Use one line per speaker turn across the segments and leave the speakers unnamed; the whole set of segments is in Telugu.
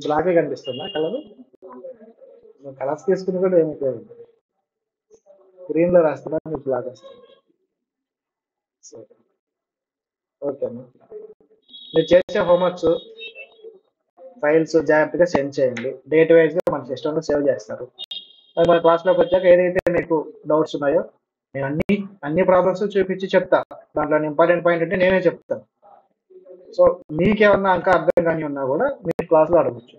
బ్లాకే కనిపిస్తుందా కలర్? కలర్స్ తీసుకుని కూడా ఏమి గ్రీన్ లో రాస్తున్నా, మీకు బ్లాక్ వస్తుంది. ఓకే అమ్మా, మీరు చేసే హోంవర్క్స్ ఫైల్స్ జాగ్రత్తగా సెండ్ చేయండి. డేట్ వైజ్ గా మన సిస్టంలో సేవ్ చేస్తారు. అది మన క్లాస్లోకి వచ్చాక ఏదైతే మీకు డౌట్స్ ఉన్నాయో నేను అన్ని ప్రాబ్లమ్స్ చూపించి చెప్తా. దాంట్లో ఇంపార్టెంట్ పాయింట్ అంటే నేనే చెప్తాను. సో మీకేమన్నా ఇంకా అర్థం కానీ ఉన్నా కూడా మీరు క్లాస్లో అడగచ్చు.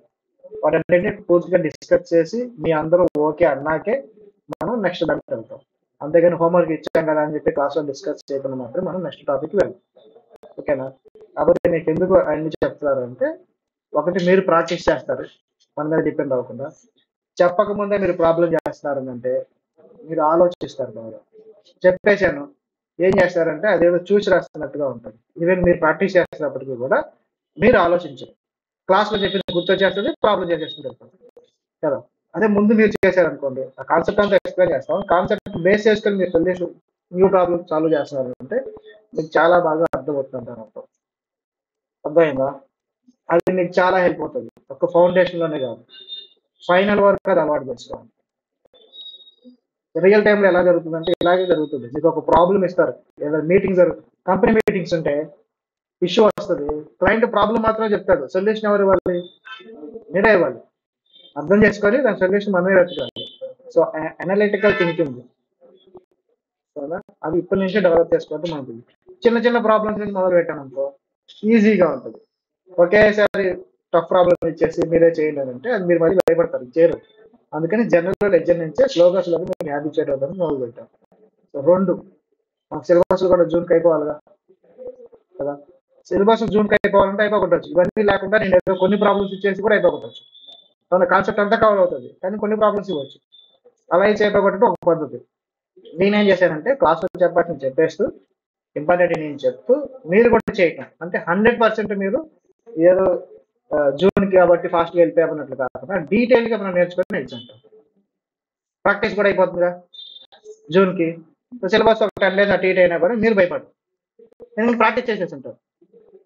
వాటన్నింటినీ పూర్తిగా డిస్కస్ చేసి మీ అందరూ ఓకే అన్నాకే మనం నెక్స్ట్ దానికి వెళ్తాం. అంతేగాని హోంవర్క్ ఇచ్చాం కదా అని చెప్పి క్లాస్లో డిస్కస్ చేయకుండా మాత్రం మనం నెక్స్ట్ టాపిక్ వెళ్తాం. ఓకేనా? కాబట్టి మీకు ఎందుకు అన్ని చెప్తారంటే, ఒకటి మీరు ప్రాక్టీస్ చేస్తారు మన మీద డిపెండ్ అవ్వకుండా. చెప్పకముందే మీరు ప్రాబ్లం చేస్తున్నారు అంటే మీరు ఆలోచిస్తారు బాగా. చెప్పేశాను ఏం చేస్తారంటే అదేదో చూసి రాస్తున్నట్టుగా ఉంటుంది. ఈవెన్ మీరు ప్రాక్టీస్ చేస్తున్నప్పటికీ కూడా మీరు ఆలోచించరు. క్లాస్లో చెప్పింది గుర్తొచ్చేస్తుంది, ప్రాబ్లం చేసేస్తుంది కదా. అదే ముందు మీరు చేశారనుకోండి, ఆ కాన్సెప్ట్ అంతా ఎక్స్ప్లెయిన్ చేస్తాం. కాన్సెప్ట్ బేస్ చేసుకొని మీరు సొల్యూషన్ న్యూ ప్రాబ్లమ్ సాల్వ్ చేస్తున్నారు అంటే మీకు చాలా బాగా అర్థమవుతుంది అర్థం. అర్థమైందా? అది మీకు చాలా హెల్ప్ అవుతుంది. ఒక ఫౌండేషన్లోనే కాదు, ఫైనల్ వరకు అది అలవాటు చేసుకోవాలి. రియల్ టైంలో ఎలా జరుగుతుందంటే ఇలాగే జరుగుతుంది. మీకు ఒక ప్రాబ్లం ఇస్తారు, ఏదైనా మీటింగ్ జరుగుతుంది, కంపెనీ మీటింగ్స్ ఉంటే ఇష్యూ వస్తుంది, క్లయింట్ ప్రాబ్లం మాత్రమే చెప్తాడు, సొల్యూషన్ ఎవరు ఇవ్వాలి? మీరే ఇవ్వాలి. అర్థం చేసుకొని దాని సొల్యూషన్ మనమే వెతకాలి. సో అనలిటికల్ థింకింగ్ కదా, అది ఇప్పటి నుంచే డెవలప్ చేసుకుంటే మనకి చిన్న చిన్న ప్రాబ్లమ్స్ నుంచి మొదలు పెట్టామనుకో ఈజీగా ఉంటుంది. ఒకేసారి టఫ్ ప్రాబ్లమ్ ఇచ్చేసి మీరే చేయండి అంటే అది మీరు మళ్ళీ భయపడతారు, చేయరు. అందుకని జనరల్ లెక్చర్ నుంచే స్లోగా మేము హ్యాబిచుయేట్ అవుతామని మొదలు పెట్టాం. సో రెండు, మాకు సిలబస్ కూడా జూన్కి అయిపోవాలిగా కదా. సిలబస్ జూన్కి అయిపోవాలంటే అయిపోగొట్టచ్చు. ఇవన్నీ లేకుండా నేను ఏదో కొన్ని ప్రాబ్లమ్స్ ఇచ్చేసి కూడా అయిపోగొట్టచ్చు. అవునా, కాన్సెప్ట్ అంతా కవర్ అవుతుంది కానీ కొన్ని ప్రాబ్లమ్స్ ఇవ్వచ్చు. అలా ఇచ్చి అయిపోగొట్టడం ఒక పద్ధతి. నేనేం చేశానంటే క్లాస్లో చెప్పాల్సింది చెప్పేస్తూ ఇంపార్టెంట్ నేను చెప్తూ మీరు కూడా చేయటం అంటే 100% మీరు ఏదో జూన్కి కాబట్టి ఫాస్ట్గా వెళ్ళిపోయామన్నట్లు కాకుండా డీటెయిల్గా మనం నేర్చుకొని నేర్చుకుంటాం. ప్రాక్టీస్ కూడా అయిపోతుందిగా జూన్కి. సిలబస్ ఒక 10 days అటు ఇటు అయినా కూడా మీరు భయపడరు, నేను ప్రాక్టీస్ చేసేసి ఉంటాను.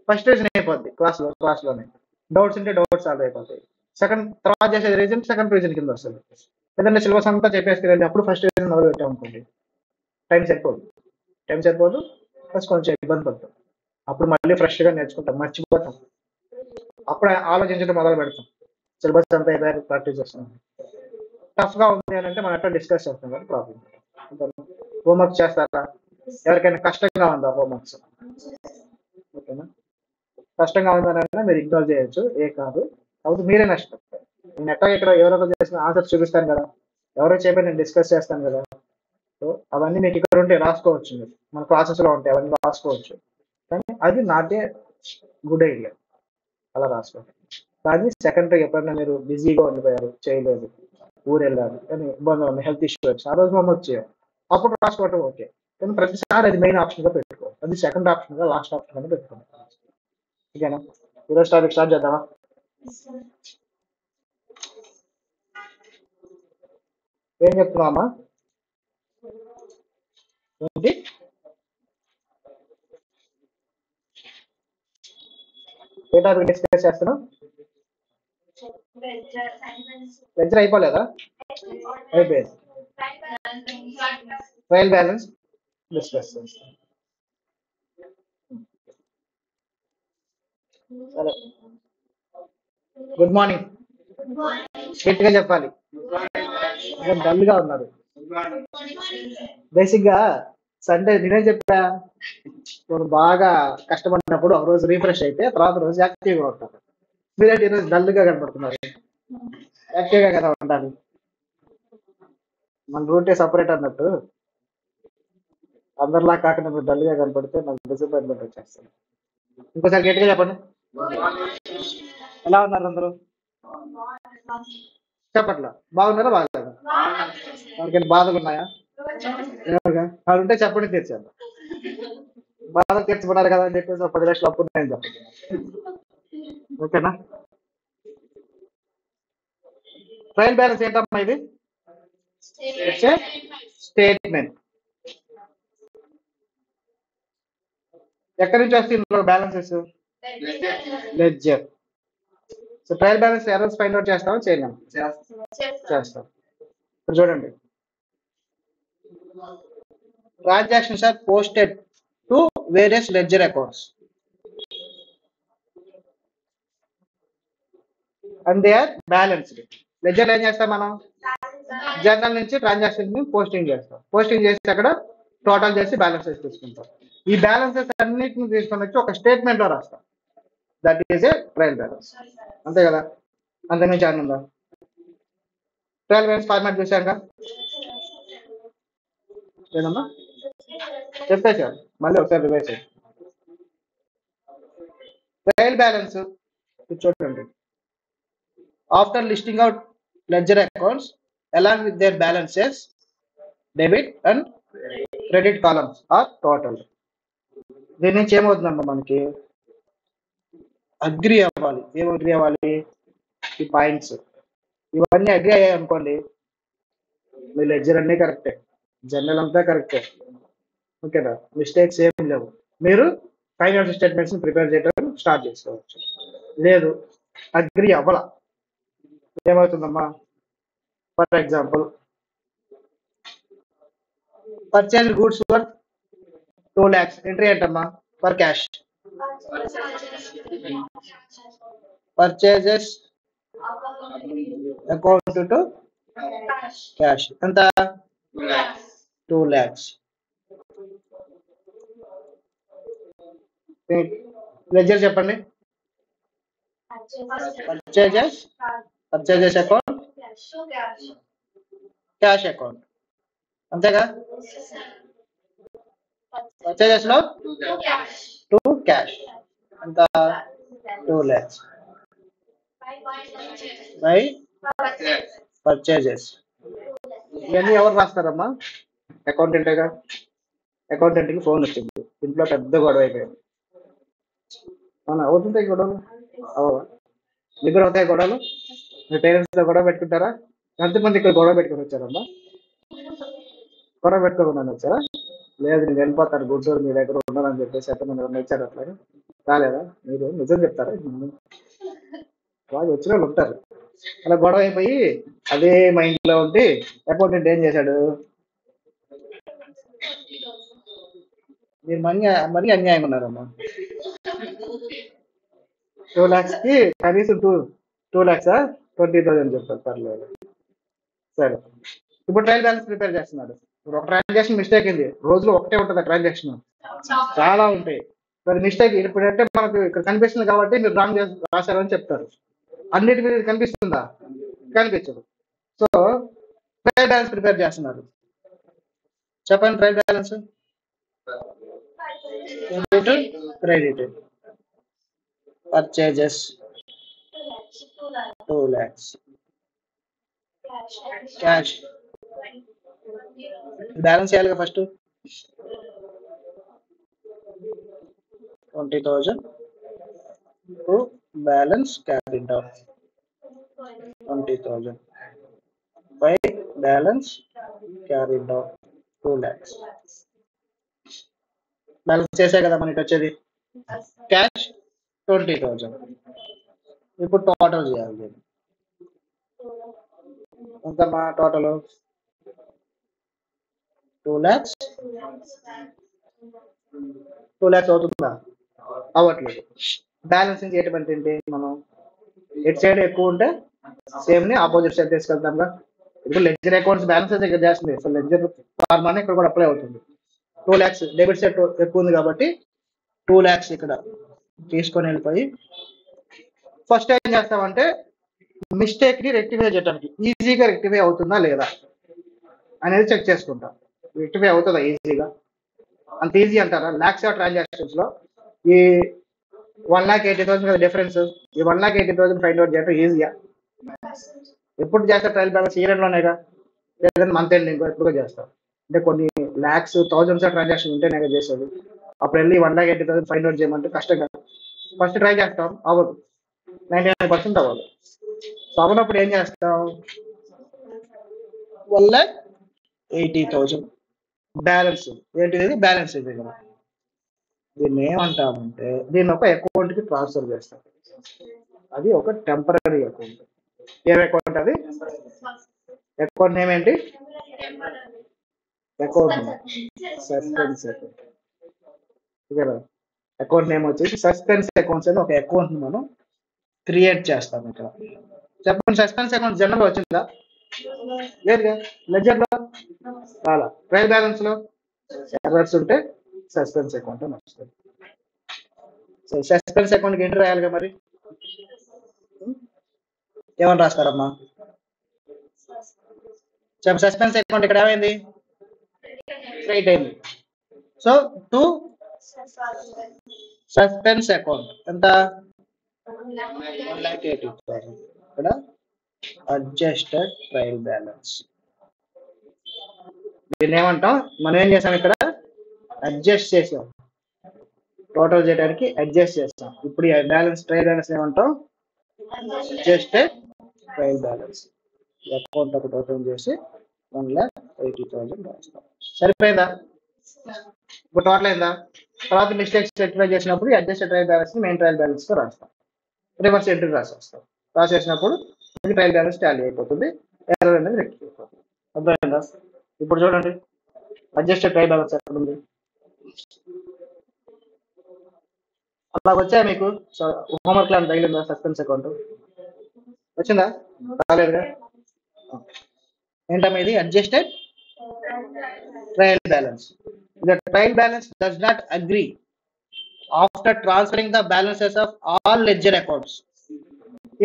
ఫస్ట్ రీజన్ అయిపోద్ది క్లాస్లోనే. డౌట్స్ ఉంటే డౌట్స్ సాల్వ్ అయిపోతాయి. సెకండ్ తర్వాత చేసే రీజన్ సెకండ్ రీజన్ కింద వస్తుంది. లేదంటే సిలబస్ అంతా చెప్పేసుకుని అప్పుడు ఫస్ట్ రీజన్ మొదలు పెట్టాం అనుకోండి, టైం సరిపోదు ప్లస్ కొంచెం ఇబ్బంది పడతాం. అప్పుడు మళ్ళీ ఫ్రెష్గా నేర్చుకుంటాం, మర్చిపోతాం. అప్పుడు ఆలోచించడం మొదలు పెడతాం, సిలబస్ అంతా అయిపోయాక ప్రాక్టీస్ చేస్తాం. టఫ్గా ఉంది అని అంటే మనం ఎట్లా డిస్కస్ చేస్తాం కానీ ప్రాబ్లం. హోంవర్క్ చేస్తారా? ఎవరికైనా కష్టంగా ఉందా హోంవర్క్స్? ఓకేనా, కష్టంగా ఉందనంటే మీరు ఇగ్నోర్ చేయొచ్చు, ఏ కాదు. కాబట్టి మీరే నష్టం. నేను ఎట్లా ఇక్కడ ఎవరో చేసిన ఆన్సర్స్ చూపిస్తాను కదా, ఎవరో చెప్పి నేను డిస్కస్ చేస్తాను కదా. సో అవన్నీ మీకు ఇక్కడ ఉంటే రాసుకోవచ్చు, మీరు మన క్లాసెస్లో ఉంటాయి అవన్నీ రాసుకోవచ్చు. కానీ అది నాటే గుడ్ ఐడియా, అలా రాసుకోండి. కానీ సెకండరీ ఎప్పుడైనా మీరు బిజీగా ఉండిపోయారు, చేయలేదు, ఊరు వెళ్ళారు కానీ ఇబ్బంది ఉంది, హెల్త్ ఇష్యూ వచ్చి ఆ రోజు హోంవర్క్ చేయాలి, అప్పుడు రాసుకోవటం ఓకే. కానీ ప్రతిసారి అది మెయిన్ ఆప్షన్గా పెట్టుకోవాలి, అది సెకండ్ ఆప్షన్గా లాస్ట్ ఆప్షన్గా పెట్టుకోండి. ఓకేనా? ఈరోజు టాపిక్ స్టార్ట్ చేద్దామా? ఏం చెప్తున్నావమ్మా? ఏంటి ఏ టాపిక్ డిస్కస్ చేస్తున్నావు? లెక్చర్ అయిపోలేదా? అయిపోయింది. ట్రయల్ బ్యాలెన్స్ డిస్కస్ చేస్తాం. సరే, గుడ్ మార్నింగ్. గట్టిగా చెప్పాలి, డల్గా ఉన్నారు. బేసిక్గా సండే నేనే చెప్పా, మనం బాగా కష్టపడినప్పుడు ఒక రోజు రీఫ్రెష్ అయితే తర్వాత రోజు యాక్టివ్గా ఉంటారు. మీరేంటి ఈరోజు డల్గా కనపడుతున్నారు? యాక్టివ్గా కదా ఉండాలి, మన రూటే సపరేట్ అన్నట్టు. అందరిలా కాకుండా మీరు డల్గా కనపడితే నాకు డిసప్పాయింట్మెంట్ వచ్చేస్తుంది. ఇంకోసారి గట్టిగా చెప్పండి. ఎలా ఉన్నారు అందరూ? చెప్పట్లా, బాగున్నారా? బాగలేదా? ఎవరికైనా బాధలు ఉన్నాయా? వాళ్ళు ఉంటే చెప్పండి, తీర్చాను. బాధలు తీర్చబడాలి కదా అని చెప్పేసి 10 లక్షలు అప్పుడు నేను చెప్పండి. ఓకేనా? ట్రయల్ బ్యాలెన్స్ ఏంటమ్మా ఇది? స్టేట్మెంట్. ఎక్కడి నుంచి వస్తాయి ఇందులో balances? Ledger. So trial balance errors find out చేస్తామా చేయలేము? చేస్తాం. ఇప్పుడు చూడండి, transactions are posted to various ledger accounts and they are balanced. Ledger ఏం చేస్తాం మనం? జర్నల్ నుంచి ట్రాన్సాక్షన్ ని పోస్టింగ్ చేస్తాం. పోస్టింగ్ చేసి అక్కడ టోటల్ చేసి బ్యాలెన్సెస్ తీసుకుంటాం. ఈ బ్యాలెన్సెస్ అన్నిటిని తీసుకొని వచ్చి ఒక స్టేట్మెంట్ లో రాస్తాం. That is a trial balance. అంతే కదా? అంతకుమించి ఆనందా? ట్రయల్ బ్యాలెన్స్ ఫార్మాట్ చూసాక ఏదమ్మా చెప్పేసారు, మళ్ళీ ఒకసారి రివైజ్ చేయండి. ట్రయల్ బ్యాలెన్స్ చూడండి, after listing out ledger accounts along with their balances, debit and credit columns are total. దీని నుంచి ఏమవుతుందమ్మా, మనకి అగ్రి అవ్వాలి. ఏం అగ్రి అవ్వాలి? ఈ పాయింట్స్ ఇవన్నీ అగ్రి అయ్యాయి అనుకోండి, మీ లెడ్జర్ అన్నీ కరెక్టే, జర్నల్ అంతా కరెక్టే, ఓకేనా? మిస్టేక్స్ ఏం లేవు. మీరు ఫైనాన్షియల్ స్టేట్మెంట్స్ ప్రిపేర్ చేయడం స్టార్ట్ చేసుకోవచ్చు. లేదు అగ్రి అవ్వాల, ఏమవుతుందమ్మా? For example, purchase goods for 2 lakhs, entry ఏంటమ్మా? For cash. Purchases account to cash ఎంత? 2 lakhs. లెడ్జర్ చెప్పండి. పర్చేజెస్ అకౌంట్, క్యాష్ అకౌంట్, అంతేగా? పర్చేజెస్ లో టు క్యాష్ అంత 2 lakhs బై పర్చేజెస్. ఇవన్నీ ఎవరు రాస్తారమ్మా? అకౌంటెంటేగా. అకౌంటెంట్కి ఫోన్ వచ్చింది, ఇంట్లో పెద్ద గొడవ అయిపోయింది. అవునా? అవుతుంటాయి గొడవలు, అవా? మీకు కూడా అవుతాయి గొడవలు? మీ పేరెంట్స్తో గొడవ పెట్టుకుంటారా? ఎంతమంది ఇక్కడ గొడవ పెట్టుకుని వచ్చారమ్మా? గొడవ పెట్టుకోకుండా వచ్చారా? లేదు నేను వెళ్ళిపోతాను గుంటూరు, మీ దగ్గర ఉండాలని చెప్పేసి ఎంతమంది వచ్చారు అట్లాగా? రాలేదా? మీరు నిజం చెప్తారా? వాళ్ళు వచ్చిన వాళ్ళు ఉంటారు. అలా గొడవ అయిపోయి అదే మైండ్ లో ఉండి అకౌంటెంట్ ఏం చేశాడు? మీరు మరీ అన్యాయం ఉన్నారమ్మా. 2 lakhs కి కనీసం 2 lakhs 20,000 చెప్తారు, పర్లేదు. సరే, ఇప్పుడు ట్రయల్ బ్యాలెన్స్ ప్రిపేర్ చేస్తున్నాడు. ఇప్పుడు ఒక ట్రాన్సాక్షన్ మిస్టేక్ అయింది, రోజులో ఒకటే ఉంటుంది ట్రాన్సాక్షన్, చాలా ఉంటాయి. మరి మిస్టేక్ ఇప్పుడు అంటే మనకు ఇక్కడ కనిపిస్తుంది కాబట్టి మీరు రాంగ్ రాశారని చెప్తారు. అన్నిటి మీద కనిపిస్తుందా? కనిపించదు. సో ట్రయల్ బ్యాలెన్స్ ప్రిపేర్ చేస్తున్నారు. చెప్పండి, trial balance credit, purchases 2 lakhs, cash. Balance చేయాలిగా first 20,000 to balance carried out 20,000 by balance carried out 2 lakhs. Balance చేసే కదా మనకి వచ్చేది క్యాష్ 20,000. ఇప్పుడు టోటల్ చేయాలి. ఎంతమ్మా టోటల్? 2 lakhs. 2 lakhs అవుతుందా? అవ్వట్లేదు. బ్యాలెన్స్ చేయటం ఏంటి? మనం ఎట్ సైడ్ ఎక్కువ ఉంటే సేమ్ ని ఆపోజిట్ సైడ్ తీసుకెళ్తాంగా. ఇప్పుడు లెడ్జర్ అకౌంట్స్ బ్యాలెన్స్ అయితే ఇక్కడ చేస్తుంది, సో లెడ్జర్ ఫార్మానే ఇక్కడ కూడా అప్లై అవుతుంది. 2 lakhs డెబిట్ సైడ్ ఎక్కువ ఉంది కాబట్టి 2 lakhs ఇక్కడ తీసుకొని వెళ్ళిపోయి ఫస్ట్ ఏం చేస్తామంటే మిస్టేక్ ని రెక్టిఫై చేయడానికి ఈజీగా రెక్టిఫై అవుతుందా లేదా అనేది చెక్ చేసుకుంటాం. రెక్టిఫై అవుతుందా ఈజీగా? అంత ఈజీ అంటారా? లాక్స్ ఆఫ్ ట్రాన్సాక్షన్స్ లో ఈ 1,80,000 డిఫరెన్స్, ఈ 1,80,000 ఫైండ్ అవుట్ చేయడం ఈజీయా? ఎప్పుడు చేస్తారు ట్రయల్ బ్యాలెన్స్? ఇయర్ లోనేగా, లేదంటే మంత్ ఎండింగ్ ఎప్పుడు చేస్తాం? అంటే కొన్ని ల్యాక్స్ థౌజండ్స్ ఆఫ్ ట్రాన్సాక్షన్ ఉంటే నేను చేసేది. అప్పుడు వెళ్ళి 1,80,000 ఫైండ్ అవుట్ చేయమంటే కష్టం కదా. ఫస్ట్ ట్రై చేస్తాం, అవ్వదు, 99% అవ్వదు. సో అవ్వనప్పుడు ఏం చేస్తాం? 1,80,000 బ్యాలెన్స్ ఏంటిది? బ్యాలెన్స్ ఇది కదా. దీన్ని ఏమంటామంటే దీన్ని ఒక అకౌంట్ కి ట్రాన్స్ఫర్ చేస్తాం. అది ఒక టెంపరీ అకౌంట్. ఏం అకౌంట్ అది? అకౌంట్ నేమ్ ఏంటి? Account suspense account. Account name వచ్చేసి సస్పెన్స్ అకౌంట్స్ అని ఒక అకౌంట్ ని మనం క్రియేట్ చేస్తాం ఇక్కడ. చెప్పండి, సస్పెన్స్ అకౌంట్ జనరల్ వచ్చిందా? లేదుగా. లెడ్జర్ లో రాలా. ట్రయల్ బ్యాలెన్స్ లో ఎర్రర్స్ ఉంటే సస్పెన్స్ అకౌంట్ అని వస్తుంది. సో సస్పెన్స్ అకౌంట్కి ఎంట్రీ రాయాలిగా మరి. ఏమని రాస్తారమ్మా? చెప్ప. సస్పెన్స్ అకౌంట్ ఇక్కడ ఏమైంది? క్రియేట్ అయింది. సో టు సస్పెన్స్ అకౌంట్ ఎంత? 1,80,000. ఇక్కడ అడ్జస్టెడ్ ట్రయల్ బ్యాలెన్స్. దీన్ని ఏమంటాం? మనం ఏం చేసాం ఇక్కడ? అడ్జస్ట్ చేసాం. టోటల్ చేయడానికి అడ్జస్ట్ చేస్తాం. ఇప్పుడు ఈ బ్యాలెన్స్ ట్రయల్ బ్యాలెన్స్ ఏమంటాం? Adjusted trial balance. అకౌంట్ ఒకటి ఓపెన్ చేసి 1,80,000 రాస్తాం. సరిపోయిందా? ఇప్పుడు టోటల్ అయిందా? తర్వాత మిస్టేక్స్ రెక్టిఫై చేసినప్పుడు adjusted trial balance main trial balance తో రాస్తాం. రివర్స్ ఎంట్రీ రాసేస్తాం. రాసేసినప్పుడు ట్రయల్ బ్యాలెన్స్ టాలీ అయిపోతుంది. ఎర్రర్ అనేది రెక్టిఫై అయిపోతుంది. అర్థమైందా? ఇప్పుడు చూడండి, అడ్జస్టెడ్ ట్రయల్ బ్యాలెన్స్ ఎక్కడ ఉంది? అలా వచ్చాయా మీకు? హోంవర్క్ లాంటి తగిలిందా? సస్పెన్స్ అకౌంట్ వచ్చిందా? రాలేదుగా. ఏంటమ్మా ఇది? Adjusted trial balance. The trial balance does not agree after transferring the balances of all ledger accounts,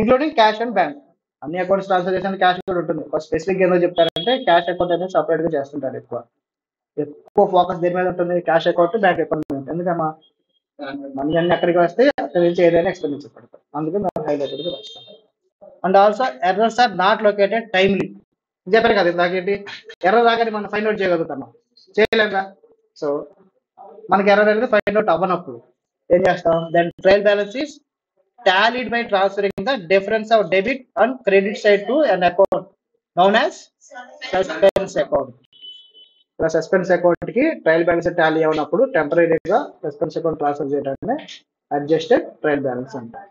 including cash and bank. అన్ని అకౌంట్స్ ట్రాన్స్ఫర్ చేసిన క్యాష్ కూడా ఉంటుంది. స్పెసిఫిక్ ఏదో చెప్తారంటే క్యాష్ అకౌంట్ అనేది సపరేట్ గా చేస్తుంటారు. ఎక్కువ ఫోకస్ దేని మీద ఉంటుంది? క్యాష్ అకౌంట్, బ్యాంక్ అకౌంట్ మీద. ఎందుకమ్మా? మనీ అన్ని అక్కడికి వస్తే అక్కడి నుంచి ఏదైనా ఎక్స్పెండిచర్ పడతాం. అందుకే మనం హైలైటెడ్ గా వస్తాం. And also errors are not located timely. చెప్పారు కదా ఇందాకేంటి? ఎర్రర్ రాగానే మనం ఫైండ్ అవుట్ చేయగలుగుతాం, చేయలేక. సో మనకి ఎర్రర్ అనేది ఫైండ్ అవుట్ అవ్వనప్పుడు ఏం చేస్తాం? Then trial balance is tallied by transferring the difference of debit and credit side to an account known as suspense account. Suspense account కి ట్రయల్ బ్యాలెన్స్ టాలీ అయినప్పుడు టెంపరీగా సస్పెన్స్ అకౌంట్ ట్రాన్స్ఫర్ చేయడానికి అడ్జస్టెడ్ ట్రయల్ బ్యాలెన్స్ అంటారు.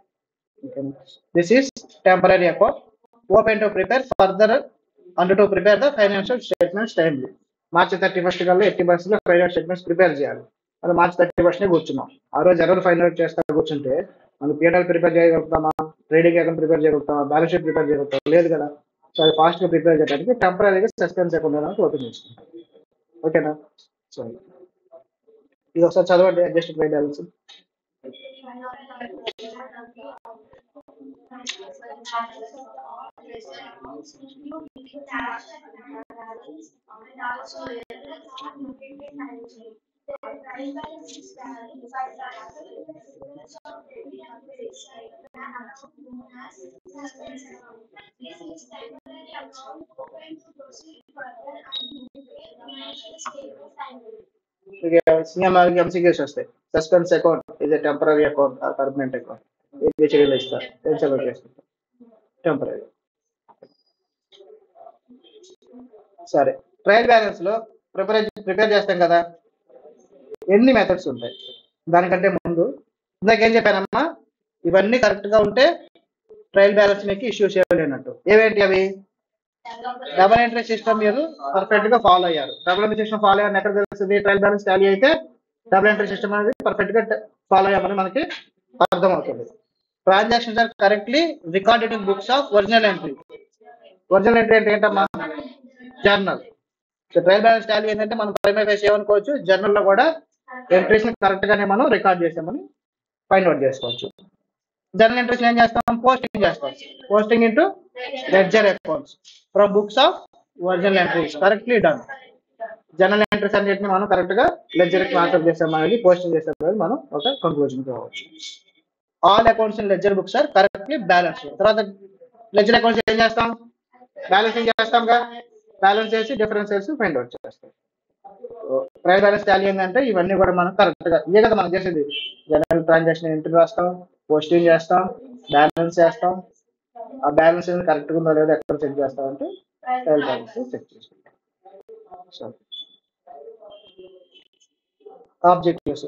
This is temporary account open to prepare further and to prepare the financial statements timely. March 31st కల్లా 80% లో ఫైనాన్షియల్ స్టేట్మెంట్స్ ప్రిపేర్ చేయాలి. అది మార్చి 31st కూర్చున్నాం. ఆ రోజు ఎర్రర్ ఫైండ్ అవుట్ చేస్తా కూర్చుంటే మనం పిఎన్ఎల్ ప్రిపేర్ చేయగలుగుతామా? ట్రేడింగ్ అకౌంట్ ప్రిపేర్ చేయగలుగుతామా? బ్యాలెన్స్ షీట్ ప్రిపేర్ చేయగలుగుతాం? లేదు కదా. సో అది ఫాస్ట్ గా ప్రిపేర్ చేయడానికి టెంపరీగా సస్పెన్స్ అకౌంట్ అనేది ఓపెన్ చేసుకుంటాం. ఓకేనా? సో ఇది ఒకసారి చదవండి. Adjusted trial balance. ఎంసీక్యూస్ వస్తాయి. సస్పెన్స్ అకౌంట్ ఇది టెంపరీ అకౌంట్ పర్మనెంట్ అకౌంట్ ఏ చర్యలు ఇస్తారు? ఏం సెలెక్ట్ చేసుకుంటారు? టెంపరీ. సరే, ట్రయల్ బ్యాలెన్స్ లో ప్రిపేర్ చేస్తాం కదా, ఎన్ని మెథడ్స్ ఉంటాయి? దానికంటే ముందు ఇందాక ఏం చెప్పానమ్మా? ఇవన్నీ కరెక్ట్ గా ఉంటే ట్రయల్ బ్యాలెన్స్ మీకు ఇష్యూ చేయలేనట్టు. ఏవేంటి అవి? డబుల్ ఎంట్రీ సిస్టమ్ మీరు పర్ఫెక్ట్ గా ఫాలో అయ్యారు. డబుల్ ఎంట్రీ సిస్టమ్ ఫాలో అయ్యారు ఎక్కడ తెలుస్తుంది? ట్రయల్ బ్యాలెన్స్ టాలీ అయితే డబుల్ ఎంట్రీ సిస్టమ్ అనేది పర్ఫెక్ట్ గా ఫాలో అయ్యామని మనకి అర్థమవుతుంది. Transactions are correctly recorded in books of original entry. Original entry అంటే ఏంటమ్మా? జర్నల్. ట్రయల్ బ్యాలెన్స్ టాలీ ఏంటంటే మనం ప్రైమరీ ఫేస్ ఏమనుకోవచ్చు, జర్నల్ లో కూడా ఎంట్రీస్ కరెక్ట్ గానే మనం రికార్డ్ చేసామని ఫైండ్ అవుట్ చేసుకోవచ్చు. జర్నల్ ఎంట్రీస్ ఏం చేస్తాం? పోస్టింగ్ చేస్తాం. Posting into ledger accounts from books of original entries correctly done. Journal entries అన్నిటిని మనం కరెక్ట్ గా లెడ్జర్ ట్రాన్స్ఫర్ చేస్తాం అనేది, పోస్టింగ్ చేస్తాం అనేది మనం ఒక కంక్లూజన్ కావచ్చు. All accounts in ledger books are correctly balance. తర్వాత లెడ్జర్ అకౌంట్స్ ఏం చేస్తాం? బ్యాలెన్సింగ్ చేస్తాంగా. బ్యాలెన్స్ చేసి డిఫరెన్సెస్ ఫైండ్ అవుట్ చేస్తాం. ట్రయల్ బ్యాలెన్స్ టాలీ ఏంటంటే ఇవన్నీ కూడా మనం కరెక్ట్ గా ఇదే కదా మనం చేసేది. జనరల్ ట్రాన్సాక్షన్ ఎంట్రీ రాస్తాం, పోస్టింగ్ చేస్తాం, బ్యాలెన్స్ చేస్తాం. ఆ బ్యాలెన్స్ కరెక్ట్ గా ఉందో లేదో ఎక్కడ చెక్ చేస్తాం అంటే ట్రయల్ బ్యాలెన్స్ చెక్ చేసుకుంటాం. సో ఆబ్జెక్టివ్స్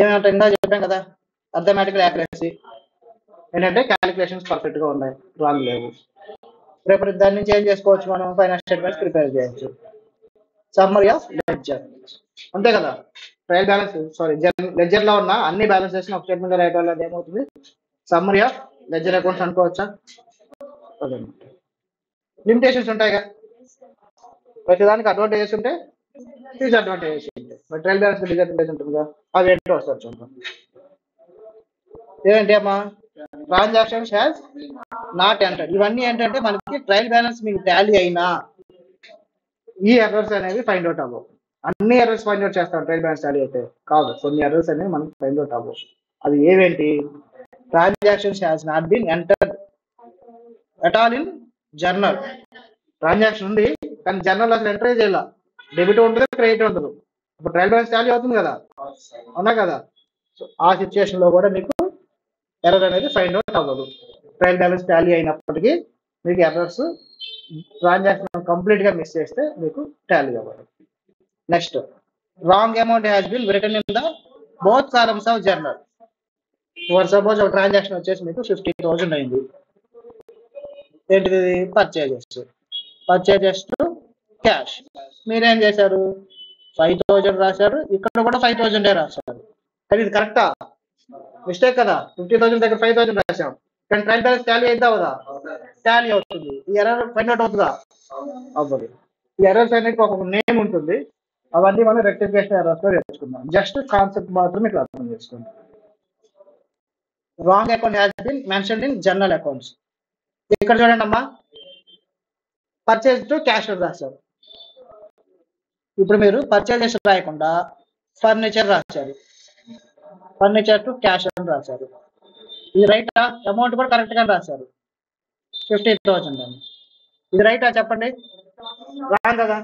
ఏమంటే ఇందాక చెప్పాం కదా, అర్థమెటికల్ యాక్యురసీ ఏంటంటే క్యాలిక్యులేషన్స్ పర్ఫెక్ట్ గా ఉన్నాయి, రాంగ్ లేవు. రేపు దాని నుంచి ఏం చేసుకోవచ్చు, మనం ఫైనాన్షియల్ స్టేట్మెంట్స్ ప్రిపేర్ చేయొచ్చు. సమ్మరీ ఆఫ్ లెడ్జర్, అంతే కదా. ట్రయల్ బ్యాలెన్స్ సారీ లెడ్జర్ లో ఉన్న అన్ని బ్యాలెన్సెస్ ఒక స్టేట్మెంట్ రాయడం వల్ల అది ఏమవుతుంది, సమ్మరీ ఆఫ్ లెడ్జర్ అకౌంట్స్ అనుకోవచ్చా. లిమిటేషన్స్ ఉంటాయి కదా, ప్రతిదానికి అడ్వాంటేజెస్ ఉంటాయి, డిసడ్వాంటేజెస్ ఉంటాయి. మరి ట్రయల్ బ్యాలెన్స్ డిసడ్వాంటేజ్ ఉంటుంది కదా, అవి ఏంటో వస్తారు చూద్దాం. ఏంటి అమ్మా, ట్రాన్సాక్షన్స్ హ్యాస్ నాట్ ఎంటర్డ్, ఇవన్నీ ఏంటంటే మనకి ట్రయల్ బ్యాలెన్స్ మీకు టాలీ అయినా ఈ ఎర్రర్స్ అనేవి ఫైండ్ అవుట్ అవ్వవు. అన్ని ఎర్రర్స్ ఫైండ్ అవుట్ చేస్తాం ట్రయల్ బ్యాలెన్స్ టాలీ అయితే కాదు, కొన్ని ఎర్రర్స్ అనేవి మనకి ఫైండ్ అవుట్ అవ్వవు. అది ఏవేంటి, transactions has not been entered at all in journal. Transaction ఉంది కానీ జర్నల్ అసలు ఎంటర్ చేయాల, డెబిట్ ఉంటుంది క్రెడిట్ ఉండదు, ఇప్పుడు ట్రయల్ బ్యాలెన్స్ టాలీ అవుతుంది కదా, అవునా కదా. సో ఆ సిచ్యుయేషన్ లో కూడా మీకు ఎర్రర్ అనేది ఫైండ్ అవుట్ అవ్వదు. ట్రయల్ బ్యాలెన్స్ టాలీ అయినప్పటికీ మీకు ఎర్రర్స్, ట్రాన్సాక్షన్ కంప్లీట్ గా మిస్ చేస్తే మీకు టాలీ అవ్వదు. Next, wrong amount has been written in the both columns of journal. For suppose ఒక ట్రాన్సాక్షన్ వచ్చేసి మీకు 50,000 అయింది, ఏంటిది పర్చేజెస్ టు క్యాష్. మీరేం చేశారు, 5,000 రాశారు, ఇక్కడ కూడా 5,000 రాశారు. కానీ ఇది కరెక్టా, మిస్టేక్ కదా. 50,000 దగ్గర 5,000 రాశాం, కానీ ట్రయల్ బ్యాలెన్స్ టాలీ అయిద్దా అవదా, టాలీ అవుతుంది. ఈ ఎర్రర్ ఫైండ్ అవుట్ అవుతుందా, అవ్వదు. ఈ ఎర్రర్స్ అనేది ఒక నేమ్ ఉంటుంది, అవన్నీ మనం రెక్టిఫికేషన్ ఎర్రర్స్ లో నేర్చుకుందాం. జస్ట్ కాన్సెప్ట్ మాత్రం ఇక్కడ అర్థం చేసుకోండి. Wrong account has been mentioned in journal accounts. ఇక్కడ చూడండి అమ్మా, పర్చేజ్ టు క్యాష్ రాశారు. ఇప్పుడు మీరు పర్చేజెస్ రాయకుండా ఫర్నిచర్ రాశారు, ఫర్నిచర్ టు క్యాష్ అని రాశారు. ఇది రైటా, అమౌంట్ కూడా కరెక్ట్ గా రాశారు 50,000 అని. ఇది రైటా చెప్పండి, రాంగ్ కదా.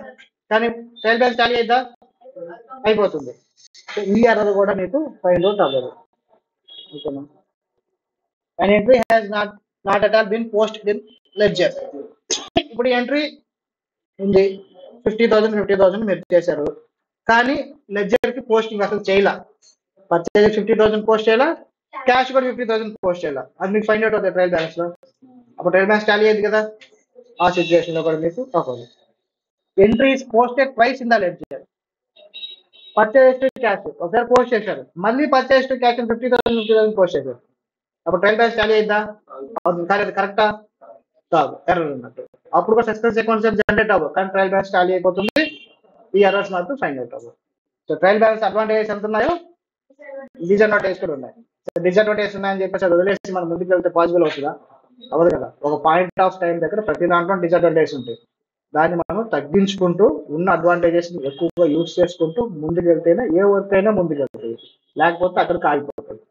కానీ ట్రయల్ బ్యాలెన్స్ టాలీ అయిద్దా, అయిపోతుంది. ఈ ఎర్రర్ కూడా మీకు ఫైండ్ అవుట్ అవ్వదు. ఓకేనా, an entry has not at all been posted in ledger. ఇప్పుడు ఎంట్రీ ఉంది, 50,000 మీరు చేశారు, కానీ లెడ్జర్ కి పోస్టింగ్ అసలు చేయాల. పర్చేజ్ 50,000 పోస్ట్ చేయాలా, క్యాష్ కూడా 50,000 పోస్ట్ చేయాలా, అది మీకు ఫైండ్ అవుట్ అవుతుంది ట్రయల్ బ్యాలెన్స్ లో. అప్పుడు ట్రయల్ బ్యాలెన్స్ టాలీ అయింది కదా, ఆ సిచ్యువేషన్ లో కూడా మీకు తప్పదు. Entry is posted twice in the ledger. Purchase to cash ఒకసారి పోస్ట్ చేశారు, మళ్ళీ పర్చేజ్ టు క్యాష్ 50,000 పోస్ట్ చేశారు, అప్పుడు ట్రయల్ బ్యాలెన్స్ టాలీ అయిందా, కానీ అది కరెక్టా కాదు, ఎర్రర్ ఉన్నట్టు. అప్పుడు కూడా సస్పెన్స్ అకౌంట్స్ జనరేట్ అవ్వవు, కానీ ట్రయల్ బ్యాలెన్స్ టాలీ అయిపోతుంది, ఈ ఎర్రర్స్ మాత్రం ఫైండ్ అవుట్ అవ్వవు. సో ట్రయల్ బ్యాలెన్స్ అడ్వాంటేజెస్ ఎంత ఉన్నాయో డిసడ్వాంటేజెస్ కూడా ఉన్నాయి. డిసడ్వాంటేజెస్ ఉన్నాయని చెప్పేసి అది వదిలేసి మనం ముందుకు వెళ్తే పాసిబుల్ అవుతుందా, అవ్వదు కదా. ఒక పాయింట్ ఆఫ్ టైం దగ్గర ప్రతి దాంట్లో డిసడ్వాంటేజెస్ ఉంటాయి, దాన్ని మనం తగ్గించుకుంటూ ఉన్న అడ్వాంటేజెస్ ఎక్కువగా యూజ్ చేసుకుంటూ ముందుకు వెళ్తేనే ఏ వర్క్ అయినా ముందుకు వెళ్తుంది, లేకపోతే అక్కడికి ఆగిపోతుంది,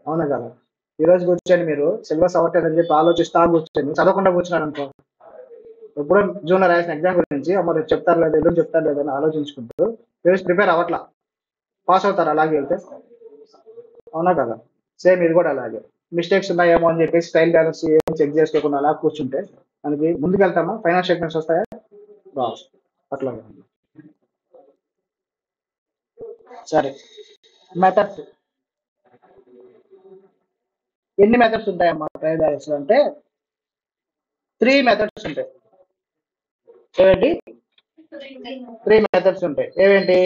అవునా కదా. ఈ రోజు కూర్చొని మీరు సిలబస్ అవ్వట్లేదు అని చెప్పి ఆలోచిస్తా కూర్చొని చదవకుండా కూర్చున్నారు అనుకో, ఎప్పుడో జూన్ లో రాసిన ఎగ్జామ్ గురించి అమ్మ రేపు చెప్తారు లేదు ఎల్లుండి చెప్తారు లేదని ఆలోచించుకుంటూ ఈరోజు ప్రిపేర్ అవ్వట్లా, పాస్ అవుతారు అలాగే వెళ్తే, అవునా కదా. సేమ్ ఇది కూడా అలాగే, మిస్టేక్స్ ఉన్నాయేమో అని చెప్పేసి స్టైల్ బ్యాలెన్స్ ఏం చెక్ చేసుకోకుండా అలా కూర్చుంటే మనకి ముందుకు వెళ్తామా, ఫైనాన్షియల్ స్టేట్మెంట్స్ వస్తాయా, రావు. అట్లా సరే. మెథడ్స్, ఎన్ని మెథడ్స్ ఉంటాయమ్మా ట్రయల్ బ్యాలెన్స్ లో అంటే 3 మెథడ్స్ ఉంటాయి. ఏవేంటి, 3 మెథడ్స్ ఉంటాయి. ఏవేంటి,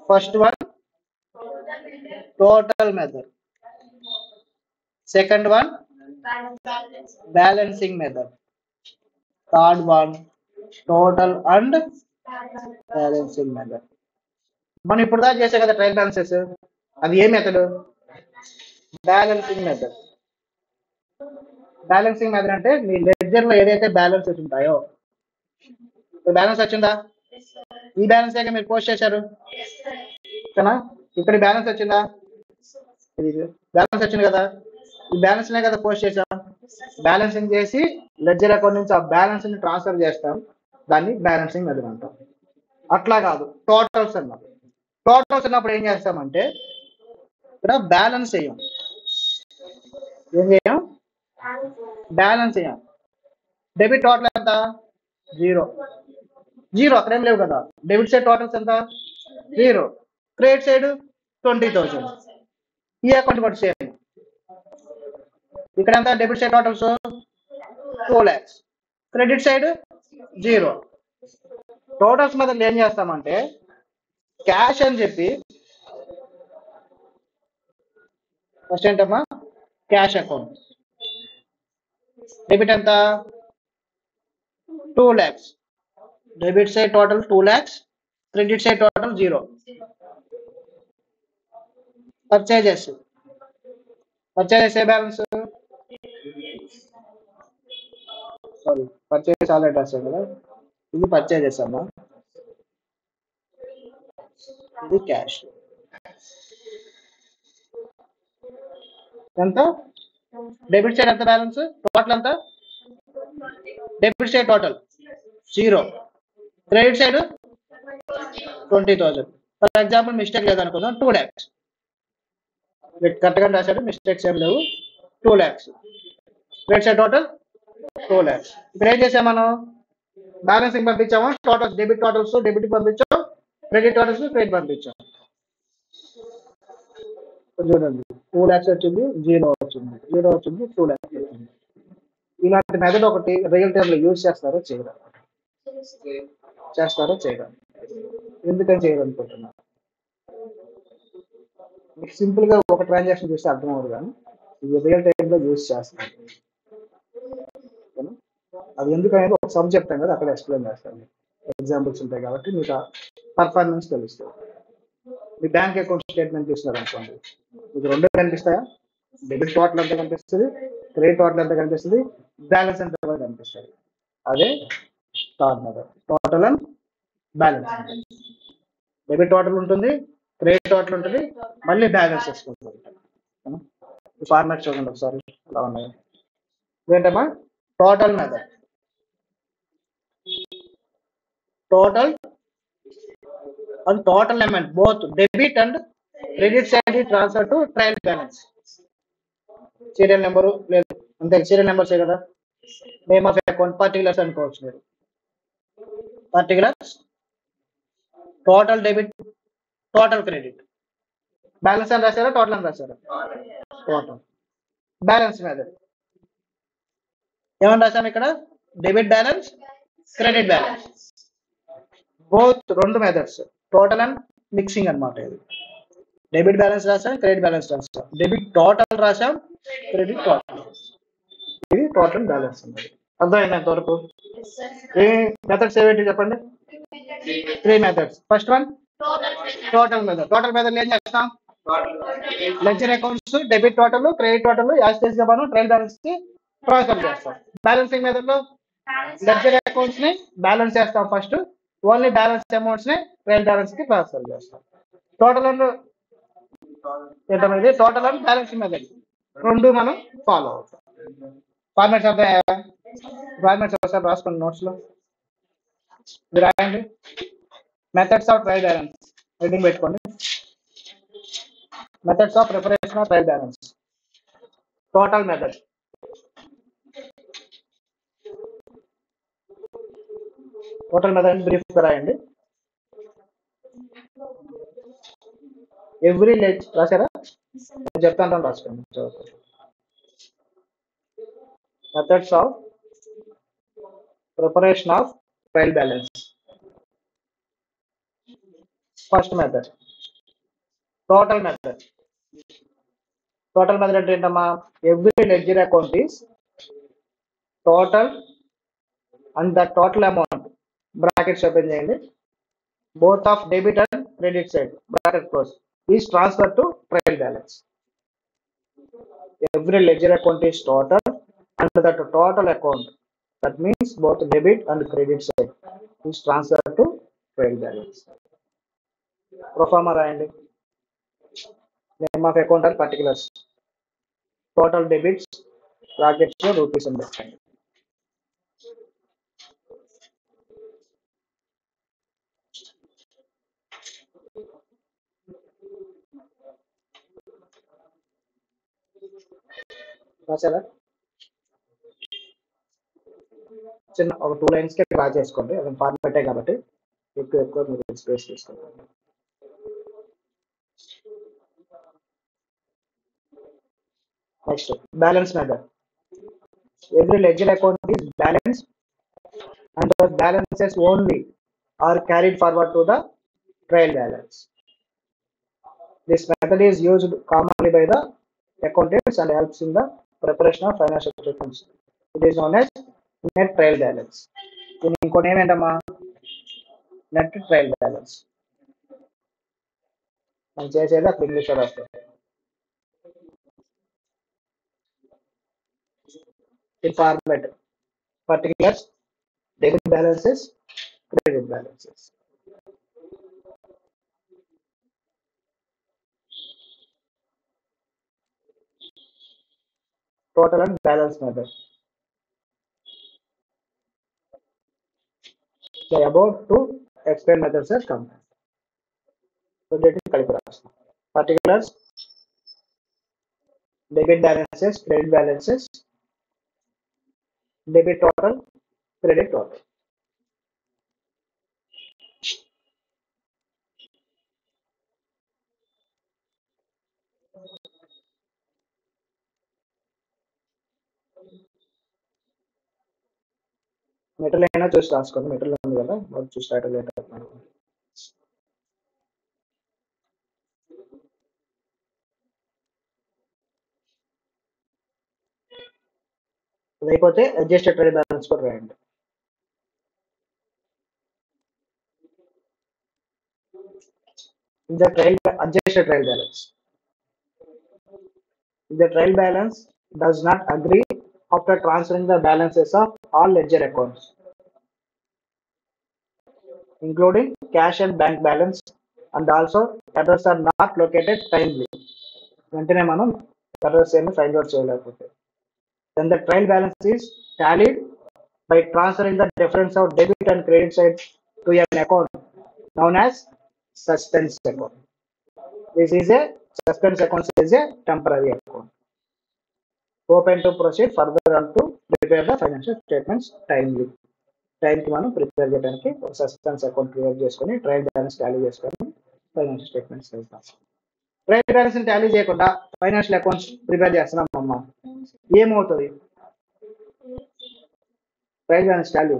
first one total method, second one balancing method, third one total and balancing method. మనం ఇప్పుడు దాకా చేసే కదా ట్రయల్ బ్యాలెన్సెస్, అది ఏ method, balancing method. Balancing method అంటే మీ లెడ్జర్ లో ఏదైతే బ్యాలెన్సెస్ ఉంటాయో, బ్యాలెన్స్ వచ్చిందా, ఈ బ్యాలెన్స్ ఏక మీరు పోస్ట్ చేశారు కదా, ఇక్కడ బ్యాలెన్స్ వచ్చిందా, ఇది బ్యాలెన్స్ వచ్చింది కదా, ఈ బ్యాలెన్స్ నే కదా పోస్ట్ చేసాం. బ్యాలెన్సింగ్ చేసి లెడ్జర్ అకౌంట్ నుంచి ఆ బ్యాలెన్స్ ని ట్రాన్స్ఫర్ చేస్తాం, దాన్ని బ్యాలెన్సింగ్ మెథడ్ అంటాం. అట్లా కాదు, టోటల్స్ అన్నాం. టోటల్స్ అన్నప్పుడు ఏం చేస్తామంటే ఇక్కడ బ్యాలెన్స్ చేయం, ఏం చేయం, బ్యాలెన్స్ చేయం. డెబిట్ టోటల్ ఎంత, 0 అక్కడ ఏం లేవు కదా, డెబిట్ సైడ్ టోటల్స్ ఎంత, 0. Credit side 20,000. ఈ అకౌంట్ కూడా సేమ్. ఇక్కడ ఎంత debit side totals 2 lakhs, credit side 0. Totals మీద ఏం చేస్తామంటే క్యాష్ అని చెప్పి ఫస్ట్ ఏంటమ్మా క్యాష్ అకౌంట్. డెబిట్ ఎంత 2 lakhs, debit side total 2 lakhs, credit side total 0. Purchases ఏ బ్యాలెన్స్, సారీ పర్చేజ్ ఆల్రెడీ రాశాను కదా, ఇది పర్చేజెస్ అమ్మా, ఇది క్యాష్. ఎంత డెబిట్ సైడ్ ఎంత బ్యాలెన్స్ టోటల్ ఎంత, debit side total 0, credit side 20,000. For example mistake లేదనుకుందాం 2 lakhs, కరెక్ట్గా రాశాడు, మిస్టేక్స్ ఏం లేవు. 2 lakhs, credit side total 2 lakhs. ఇక్కడ ఏం చేసాం మనం బ్యాలెన్సింగ్ పంపించాము, టోటల్స్ డెబిట్ టోటల్స్ డెబిట్ పంపించాం, క్రెడిట్ టోటల్స్ క్రెడిట్ పంపించాం. చూడండి 2 lakhs వచ్చింది, 0 వచ్చింది, 0 వచ్చింది, 2 lakhs వచ్చింది. ఇలాంటి మెథడ్ ఒకటి రియల్ టైంలో యూజ్ చేస్తారో చేయడం, ఎందుకని చేయరు అనుకుంటున్నా. మీకు సింపుల్ గా ఒక ట్రాన్సాక్షన్ చూస్తే అర్థం అవ్వదు, కానీ ఇది రియల్ టైంలో యూజ్ చేస్తారు. అది ఎందుకనేది ఒక సమ్ చెప్తాం కదా, అక్కడ ఎక్స్ప్లెయిన్ చేస్తాను. ఎగ్జాంపుల్స్ ఉంటాయి కాబట్టి మీకు పర్ఫార్మెన్స్ తెలుస్తుంది. మీ బ్యాంక్ అకౌంట్ స్టేట్మెంట్ చూసినారు అనుకోండి, మీకు రెండు కనిపిస్తాయా, డెబిట్ టోటల్ ఎంత కనిపిస్తుంది, క్రెడిట్ టోటల్ ఎంత కనిపిస్తుంది, బ్యాలెన్స్ ఎంత కనిపిస్తుంది. అదే total and balance. Debit total ఉంటుంది, క్రెడిట్ టోటల్ ఉంటుంది, మళ్ళీ బ్యాలెన్స్ చేసుకుంటాం. ఫార్మాట్ చూడండి ఒకసారి అలా ఉన్నాయి. ఏంటమ్మా total method, total and total amount both debit and credit side transfer to trial balance. Serial number లేదు అంతే, సీరియల్ నెంబర్సే కదా. నేమ్ ఆఫ్ అకౌంట్ పర్టికులర్స్ అనుకోవచ్చు మీరు, particulars, total debit, total credit, balance అని రాశారా టోటల్ అని రాశారా, టోటల్. బ్యాలెన్స్ మెథడ్ ఏమని రాశాను ఇక్కడ, debit balance, credit balance, both రెండు మెథడ్స్, టోటల్ అండ్ మిక్సింగ్ అనమాట. ఇది డెబిట్ బ్యాలెన్స్ రాసాం, క్రెడిట్ బ్యాలెన్స్ రాసాం, డెబిట్ టోటల్ రాసాం, క్రెడిట్ టోటల్, ఇది టోటల్ బ్యాలెన్స్ అన్నది. అర్థమైంది ఎంతవరకు? ఏ మెథడ్స్ ఏవేంటి చెప్పండి, 3 methods. First one total method. Total method ఏం చేస్తాం, ledger accounts debit total credit total యాస్టేజ్ గా మనం ట్రయల్ బ్యాలెన్స్ కి ట్రాన్స్ఫర్ చేస్తాం. బ్యాలెన్సింగ్ మెథడ్ లో లెడ్జర్ అకౌంట్స్ ని బ్యాలెన్స్ చేస్తాం, ఫస్ట్ ఓన్లీ బ్యాలెన్స్ అమౌంట్స్ ని ట్రయల్ బ్యాలెన్స్ కి ట్రాన్స్ఫర్ చేస్తాం. టోటల్ అండ్ ఏంటనేది టోటల్ అండ్ బ్యాలెన్సింగ్ మెథడ్ రెండు మనం ఫాలో అవుతాం. ఫార్మాట్స్ అర్థమయ్యా, ఫార్మాట్స్ ఒకసారి రాసుకోండి నోట్స్ లో మీరు రాయండి. Methods of trial balance heading పెట్టుకోండి, methods of preparation of trial balance. Total method, total method brief గా రాయండి. ఎవ్రీ లెజ్ రాశారా, చెప్తాను రాసుకోండి. Methods of preparation of trial balance. First method total method. Total method అంటే ఏంటమ్మా, every ledger account is total and the total amount brackets open చేయండి, both of debit and credit side bracket close is transferred to trial balance. Every ledger account is total and that total account, that means both debit and credit side is transferred to trial balance. Pro forma రాయండి, name of account and particulars, total debits brackets లో రూపీస్ అని పెట్టండి. రాశారా, చిన్న ఒక 2 lines కి డ్రా చేసుకోండి, అది ఫార్మాటే కాబట్టి ఎక్కువ మీరు స్పేస్ తీసుకోండి. Next, balance method. Every ledger account is balanced and those balances only are carried forward to the trial balance. This method is used commonly by the accountants and helps in the preparation of financial statements. It is known as net trial balance. దీని ఇంకోటి ఏమేంటమ్మా నెట్ ట్రయల్ బ్యాలెన్స్. మనం చేసేది అక్కడ ఇంగ్లీష్లో రాస్తే in format particulars, debit balances, credit balances. Total and balance method. The above two explain methods are combined. So that is calculus. Particulars, debit balances, credit balances, debit total, credit total. Metal అయినా చూసి రాసుకోండి, మెటల్ ఉంది కదా అది చూసి టైటిల్ ఏంటంటున్నాను. లేకపోతే అడ్జస్టెడ్ ట్రయల్ బ్యాలెన్స్ కూడా రాయండి. The trial adjusted trial balance. The trial balance does not agree after transferring the balances of all ledger accounts, including cash and bank balance, and also errors are not located timely. వెంటనే మనం errors ఏమి ఫైండ్ అవుట్ చేయలేకపోతే. Then the trial balance is tallied by transferring the difference of debit and credit side to an account known as suspense account. This is a suspense account is a temporary account. Open to proceed further and to prepare the financial statements timely. టైంకి మనం ప్రిపేర్ చేయడానికి ఒక సస్పెన్స్ అకౌంట్ క్రియేట్ చేసుకొని ట్రయల్ బ్యాలెన్స్ టాలీ చేసుకొని ఫైనాన్షియల్ స్టేట్మెంట్స్ వెళ్తాం. ట్రయల్ బ్యాలెన్స్ టాలీ చేయకుండా ఫైనాన్షియల్ అకౌంట్స్ ప్రిపేర్ చేస్తున్నాం అమ్మ, ఏమవుతుంది? Trial balance tally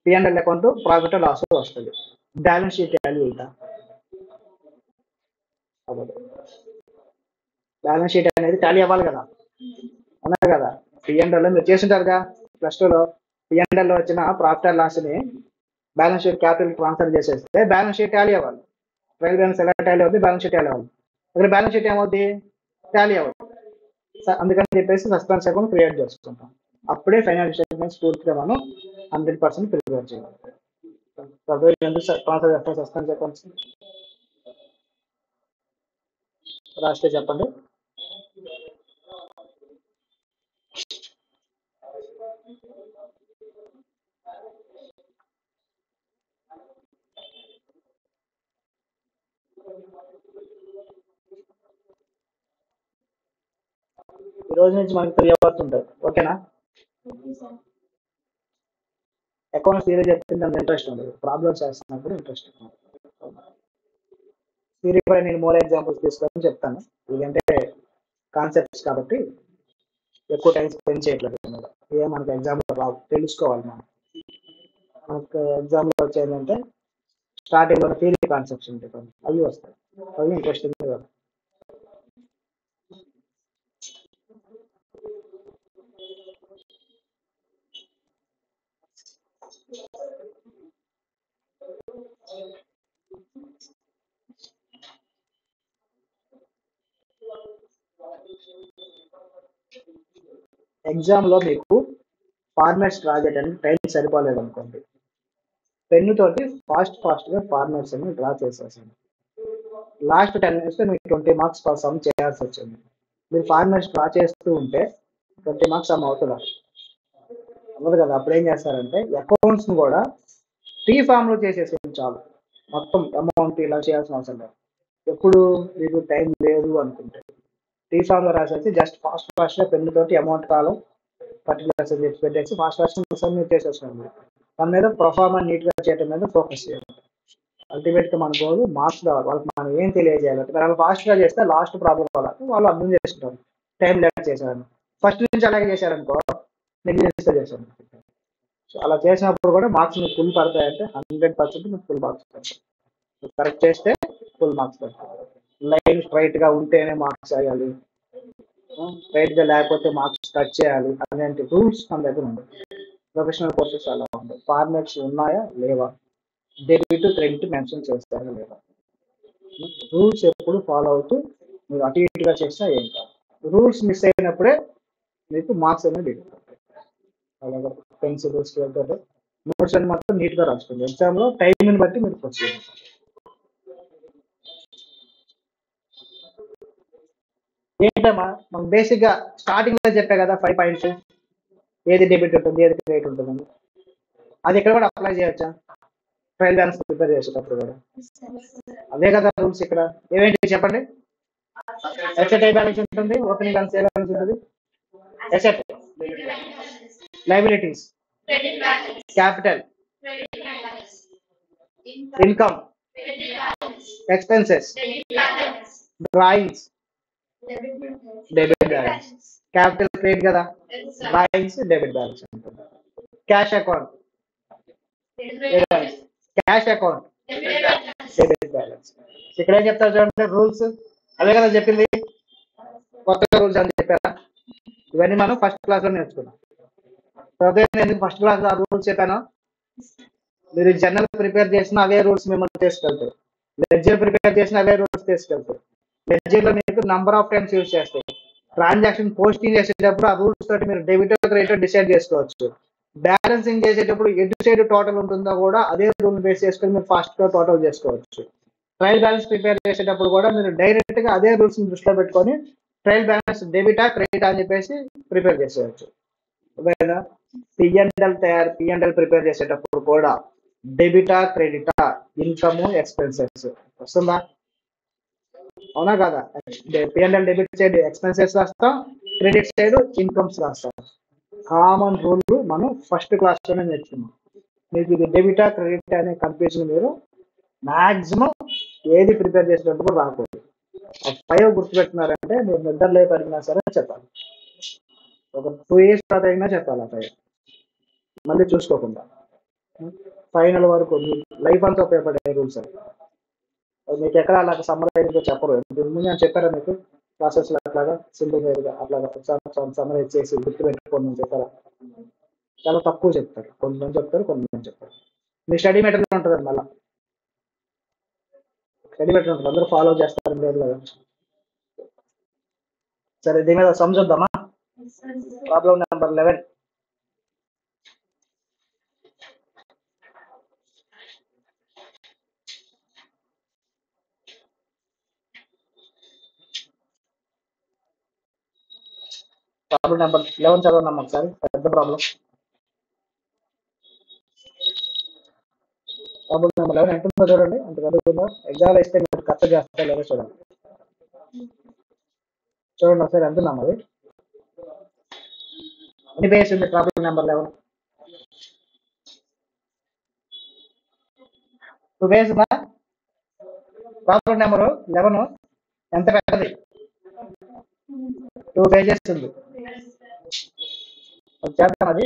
P&L account profit loss వస్తుంది, బ్యాలెన్స్ షీట్ టాలీ అవుతా. బ్యాలెన్స్ షీట్ అనేది టాలీ అవ్వాలి కదా, అన్నారు కదా. P&L మీరు చేస్తుంటారుగా +2లో, P&L వచ్చిన ప్రాఫిట్ అండ్ లాస్ని బ్యాలెన్స్ షీట్ క్యాపిటల్ ట్రాన్స్ఫర్ చేసేస్తే బ్యాలెన్స్ షీట్ టాలీ అవ్వాలి. ట్రయల్ బ్యాలెన్స్ ఎలా టాలీ అవుతుంది? బ్యాలెన్స్ షీట్ టాలీ అవ్వాలి. అక్కడ బ్యాలెన్స్ షీట్ ఏమవుతుంది? టాలీ అవ్వదు. అందుకని చెప్పేసి సస్పెన్స్ అకౌంట్ క్రియేట్ చేసుకుంటాం. అప్పుడే ఫైనాన్షియల్ స్టేట్మెంట్స్ పూర్తిగా మనం 100% ప్రిపేర్ చేయాలి. ట్రాన్స్ఫర్ చేస్తాం సస్పెన్స్ అకౌంట్స్ రాస్తే చెప్పండి. ఈ రోజు నుంచి మనకి 3 hours ఉంటుంది, ఓకేనా? అకౌంట్స్ థియరీ చెప్తుంది అంత ఇంట్రెస్ట్ ఉండదు, ప్రాబ్లమ్స్ చేస్తున్నప్పుడు ఇంట్రెస్ట్ ఉంటుంది. థియరీ పై నేను మోర్ ఎగ్జాంపుల్స్ తీసుకొని చెప్తాను, ఇదంటే కాన్సెప్ట్స్ కాబట్టి ఎక్కువ టైం స్పెండ్ చేయట్లేదు. ఏ మనకి ఎగ్జాంపుల్ రావు, తెలుసుకోవాలి మనం. మనకు ఎగ్జాంపుల్ వచ్చేదంటే స్టార్టింగ్ లో థియరీ కాన్సెప్ట్స్ ఉంటాయి, అవి వస్తాయి, అవి ఇంట్రెస్టింగ్ కాదు. ఎగ్జామ్ లో మీకు ఫార్మాట్స్ డ్రా చేయడానికి టైం సరిపోలేదు అనుకోండి, పెన్ను తోటి ఫాస్ట్ గా ఫార్మాట్స్ అన్ని డ్రా చేసేసాను. లాస్ట్ 10 minutes లో మీకు 20 మార్క్స్ సమ్ చేయాల్సి వచ్చింది. మీరు ఫార్మాట్స్ డ్రా చేస్తూ ఉంటే 20 మార్క్స్ సమ్ అవుతుందా? అవ్వదు కదా. అప్పుడు ఏం చేస్తారంటే అకౌంట్స్ ని కూడా టీ ఫామ్ లో చేసేసి చాలు, మొత్తం అమౌంట్ ఇలా చేయాల్సిన అవసరం లేదు. ఎప్పుడు మీకు టైం లేదు అనుకుంటే టీ ఫామ్ లో రాసేసి జస్ట్ ఫాస్ట్ గా పెన్ను తోటి అమౌంట్ కాలం పర్టికులర్స్ పెట్టేసి ఫాస్ట్ సబ్మిట్ చేసేసాను. దాని మీద పర్ఫార్మెన్స్ నీట్ గా చేయడం మీద ఫోకస్ చేయాలి. అల్టిమేట్ గా మన గోల్ మార్క్స్ కావాలి. వాళ్ళకి మనం ఏం తెలియజేయాలి, వాళ్ళు ఫాస్ట్ గా చేస్తే లాస్ట్ ప్రాబ్లం వాళ్ళు అర్థం చేసుకుంటారు. టైం లేట్ చేశాను, ఫస్ట్ నుంచి అలాగే చేశారనుకో నెగ్లిజెన్స్ చేశాను. సో అలా చేసినప్పుడు కూడా మార్క్స్ మీకు ఫుల్ పడతాయంటే 100% మీకు ఫుల్ మార్క్స్ పడతాయి. కరెక్ట్ చేస్తే ఫుల్ మార్క్స్ పడతాయి. లైన్ స్ట్రైట్ గా ఉంటేనే మార్క్స్ వేయాలి, స్ట్రైట్ గా లేకపోతే మార్క్స్ కట్ చేయాలి అలాంటి రూల్స్ మన దగ్గర ఉండవు. ప్రొఫెషనల్ కోర్సెస్ అలా ఉండవు. ఫార్మాట్స్ ఉన్నాయా లేవా, డెబిట్ క్రెడిట్ మెన్షన్ చేస్తారా లేదా, రూల్స్ ఎప్పుడు ఫాలో అవుతూ మీరు అటు ఇటుగా చేసినా ఏం కాదు. రూల్స్ మిస్ అయినప్పుడే మీకు మార్క్స్ అనేది అలాగే పెన్సిల్ స్కేల్ తోటి నోట్స్ అని మాత్రం నీట్ గా రాసుకోండి. ఎగ్జామ్ లో టైంని బట్టి మీరు ప్రొసీడ్. ఏంటమ్మా మనం బేసిక్ గా స్టార్టింగ్ లో చెప్పా కదా 5 పాయింట్స్, ఏది డెబిట్ ఉంటుంది ఏది క్రెడిట్ ఉంటుందని. అది ఇక్కడ కూడా అప్లై చేయొచ్చా ట్రయల్ బ్యాలెన్స్ ప్రిపేర్ చేసేటప్పుడు కూడా? అదే కదా రూల్స్ ఇక్కడ. ఏమేంటి చెప్పండి. ఎసెట్ ఏ బ్యాలెన్స్ ఉంటుంది, ఓపెనింగ్ బ్యాలెన్స్ ఏ బ్యాలెన్స్ ఉంటుంది. Asset liabilities, capital, income, expenses, drawings, debit balance. Capital credit కదా, డ్రాయింగ్స్ డెబిట్ బ్యాలెన్స్ ఉంటుంది. Cash account, cash account debit balance. ఇక్కడ ఏం చెప్తారు చూడండి రూల్స్, అవే కదా చెప్పింది. కొత్త రూల్స్ అని చెప్పారా? ఇవన్నీ మనం ఫస్ట్ క్లాస్ లో నేర్చుకున్నాం. అదే ఎందుకు ఫస్ట్ క్లాస్ లో ఆ రూల్స్ చెప్పాను, మీరు జనరల్ ప్రిపేర్ చేసిన అవే రూల్స్ మిమ్మల్ని తీసుకెళ్తారు, లెడ్జర్ ప్రిపేర్ చేసిన అవే రూల్స్ తీసుకెళ్తారు. లెడ్జర్ లో మీకు నంబర్ ఆఫ్ టైమ్స్ యూజ్ చేస్తాయి. ట్రాన్సాక్షన్ పోస్టింగ్ చేసేటప్పుడు ఆ రూల్స్ తోటి మీరు డెబిట్ క్రెడిట్ డిసైడ్ చేసుకోవచ్చు. బ్యాలెన్సింగ్ చేసేటప్పుడు ఎటు సైడ్ టోటల్ ఉంటుందో కూడా అదే రూల్ బేస్ చేసుకొని మీరు ఫాస్ట్ గా టోటల్ చేసుకోవచ్చు. ట్రయల్ బ్యాలెన్స్ ప్రిపేర్ చేసేటప్పుడు కూడా మీరు డైరెక్ట్ గా అదే రూల్స్ దృష్టిలో పెట్టుకొని ట్రయల్ బ్యాలెన్స్ డెబిటా క్రెడిట్ అని చెప్పేసి ప్రిపేర్ చేసేయచ్చు. పిఎన్ఎల్ ప్రిపేర్ చేసేటప్పుడు కూడా డెబిటా క్రెడిటా, ఇన్కమ్ ఎక్స్పెన్సెస్ వస్తుందా? అవునా కదా? పిఎన్ఎల్ డెబిట్ సైడ్ ఎక్స్పెన్సెస్ రాస్తాం, క్రెడిట్ సైడ్ ఇన్కమ్స్ రాస్తాం. కామన్ రూల్ మనం ఫస్ట్ క్లాస్ లోనే నేర్చుకున్నాం. మీకు ఇది డెబిటా క్రెడిట్ అనే కన్ఫ్యూజన్ మీరు మాక్సిమం ఏది ప్రిపేర్ చేసేటప్పుడు రాకూడదు. 5 గుర్తుపెట్టుకున్నారంటే మీరు నిద్ర లేక అడిగినా సరే చెప్పాలి. ఒక 2 years తర్వాత అయినా చెప్పాలి ఆ 5 మళ్ళీ చూసుకోకుండా. ఫైనల్ వరకు లైఫ్ అంతా ఉపయోగపడే రూల్స్ అవి. మీకు ఎక్కడ అలా సమ్మరైజ్ చెప్పరు. ముందు చెప్పారా మీకు క్లాసెస్ అట్లాగా సింపుల్ గా అట్లాగా సమ్మరైజ్ చేసి గుర్తు పెట్టుకోండి చెప్పారా? చాలా తక్కువ చెప్తారు, కొంతమంది చెప్తారు కొంతమంది చెప్తారు. మీ స్టడీ మెటీరియల్ ఉంటుంది మళ్ళీ, స్టడీ మెటీరియల్ ఉంటుంది, అందరూ ఫాలో చేస్తారు లేదు కదా. సరే దీని మీద సమ్ చూద్దామా. Problem number 11. ప్రాబ్లం నెంబర్ 11 చదవండి ఒకసారి, పెద్ద ప్రాబ్లం. ప్రాబ్లం నెంబర్ 11 ఎంతుందో చూడండి, అంత చదువుకుందా. ఎగ్జామ్ ఇస్తే మీరు కరెక్ట్ చేస్తా లేదో చూడండి. చూడండి ఒకసారి ఎంతున్నాం అది. ఎన్ని పేజెస్ ఉంది ప్రాబ్లం నెంబర్ 11? 2 పేజెస్ ఉందా? ప్రాబ్లం నెంబర్ 11 ఎంత పెద్దది? 2 పేజెస్ ఉంది. చేద్దాం అది.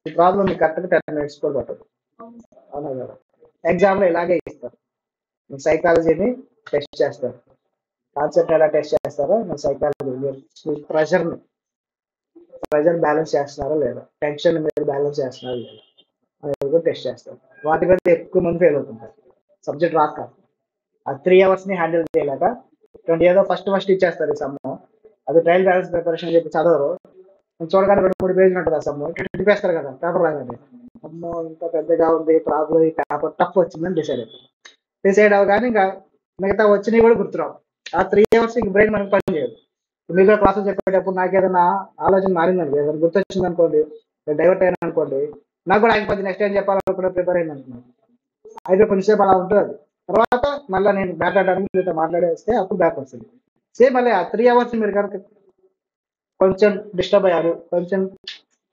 ఈ ప్రాబ్లం మీకు కరెక్ట్గా 10 minutes కూడా పట్టదు. అవునా కదా? ఎగ్జామ్లో ఇలాగే ఇస్తారు. మీకు సైకాలజీని టెస్ట్ చేస్తారు, కాన్సెప్ట్ ఎలా టెస్ట్ చేస్తారో మీ సైకాలజీ మీ ప్రెషర్ బ్యాలెన్స్ చేస్తున్నారా లేదా, టెన్షన్ మీరు బ్యాలెన్స్ చేస్తున్నారా లేదా అనేది కూడా టెస్ట్ చేస్తారు. వాటి మీద ఎక్కువ మంది ఫెయిల్ అవుతుంటారు సబ్జెక్ట్ రాక. ఆ 3 hours ని హ్యాండిల్ చేయలేక 20 ఏదో ఫస్ట్ ఇచ్చేస్తారు ఈ సమ్ము, అది ట్రయల్ బ్యాలెన్స్ ప్రిపరేషన్ చెప్పి చదవరు. చూడగానే 2-3 పేజీలు ఉంటుంది ఆ సమ్ము, తిప్పేస్తారు కదా పేపర్ రాగానే. అమ్మో ఇంత పెద్దగా ఉంది ప్రాబ్లం, ఈ పేపర్ టఫ్ వచ్చిందని డిసైడ్ అవగానే ఇంకా మిగతా వచ్చినవి కూడా గుర్తురావు. ఆ 3 hours బ్రెయిన్ మనకి పని చేయదు. మిగతా క్లాసులు చెప్పేటప్పుడు నాకు ఏదైనా ఆలోచన మారిందండి, ఏదైనా గుర్తొచ్చింది అనుకోండి, డైవర్ట్ అయినా అనుకోండి, నాకు కూడా అయిపోతుంది నెక్స్ట్ ఏం చెప్పాలనుకున్నా ప్రిపేర్ అయింది అనుకున్నాను. అయితే కొంచెంసేపు అలా ఉంటుంది అది. తర్వాత మళ్ళీ నేను మాట్లాడడానికి మీతో మాట్లాడేస్తే అప్పుడు బ్యాక్ వస్తుంది. సేమ్ మళ్ళీ ఆ 3 hours మీరు కనుక కొంచెం డిస్టర్బ్ అయ్యారు, కొంచెం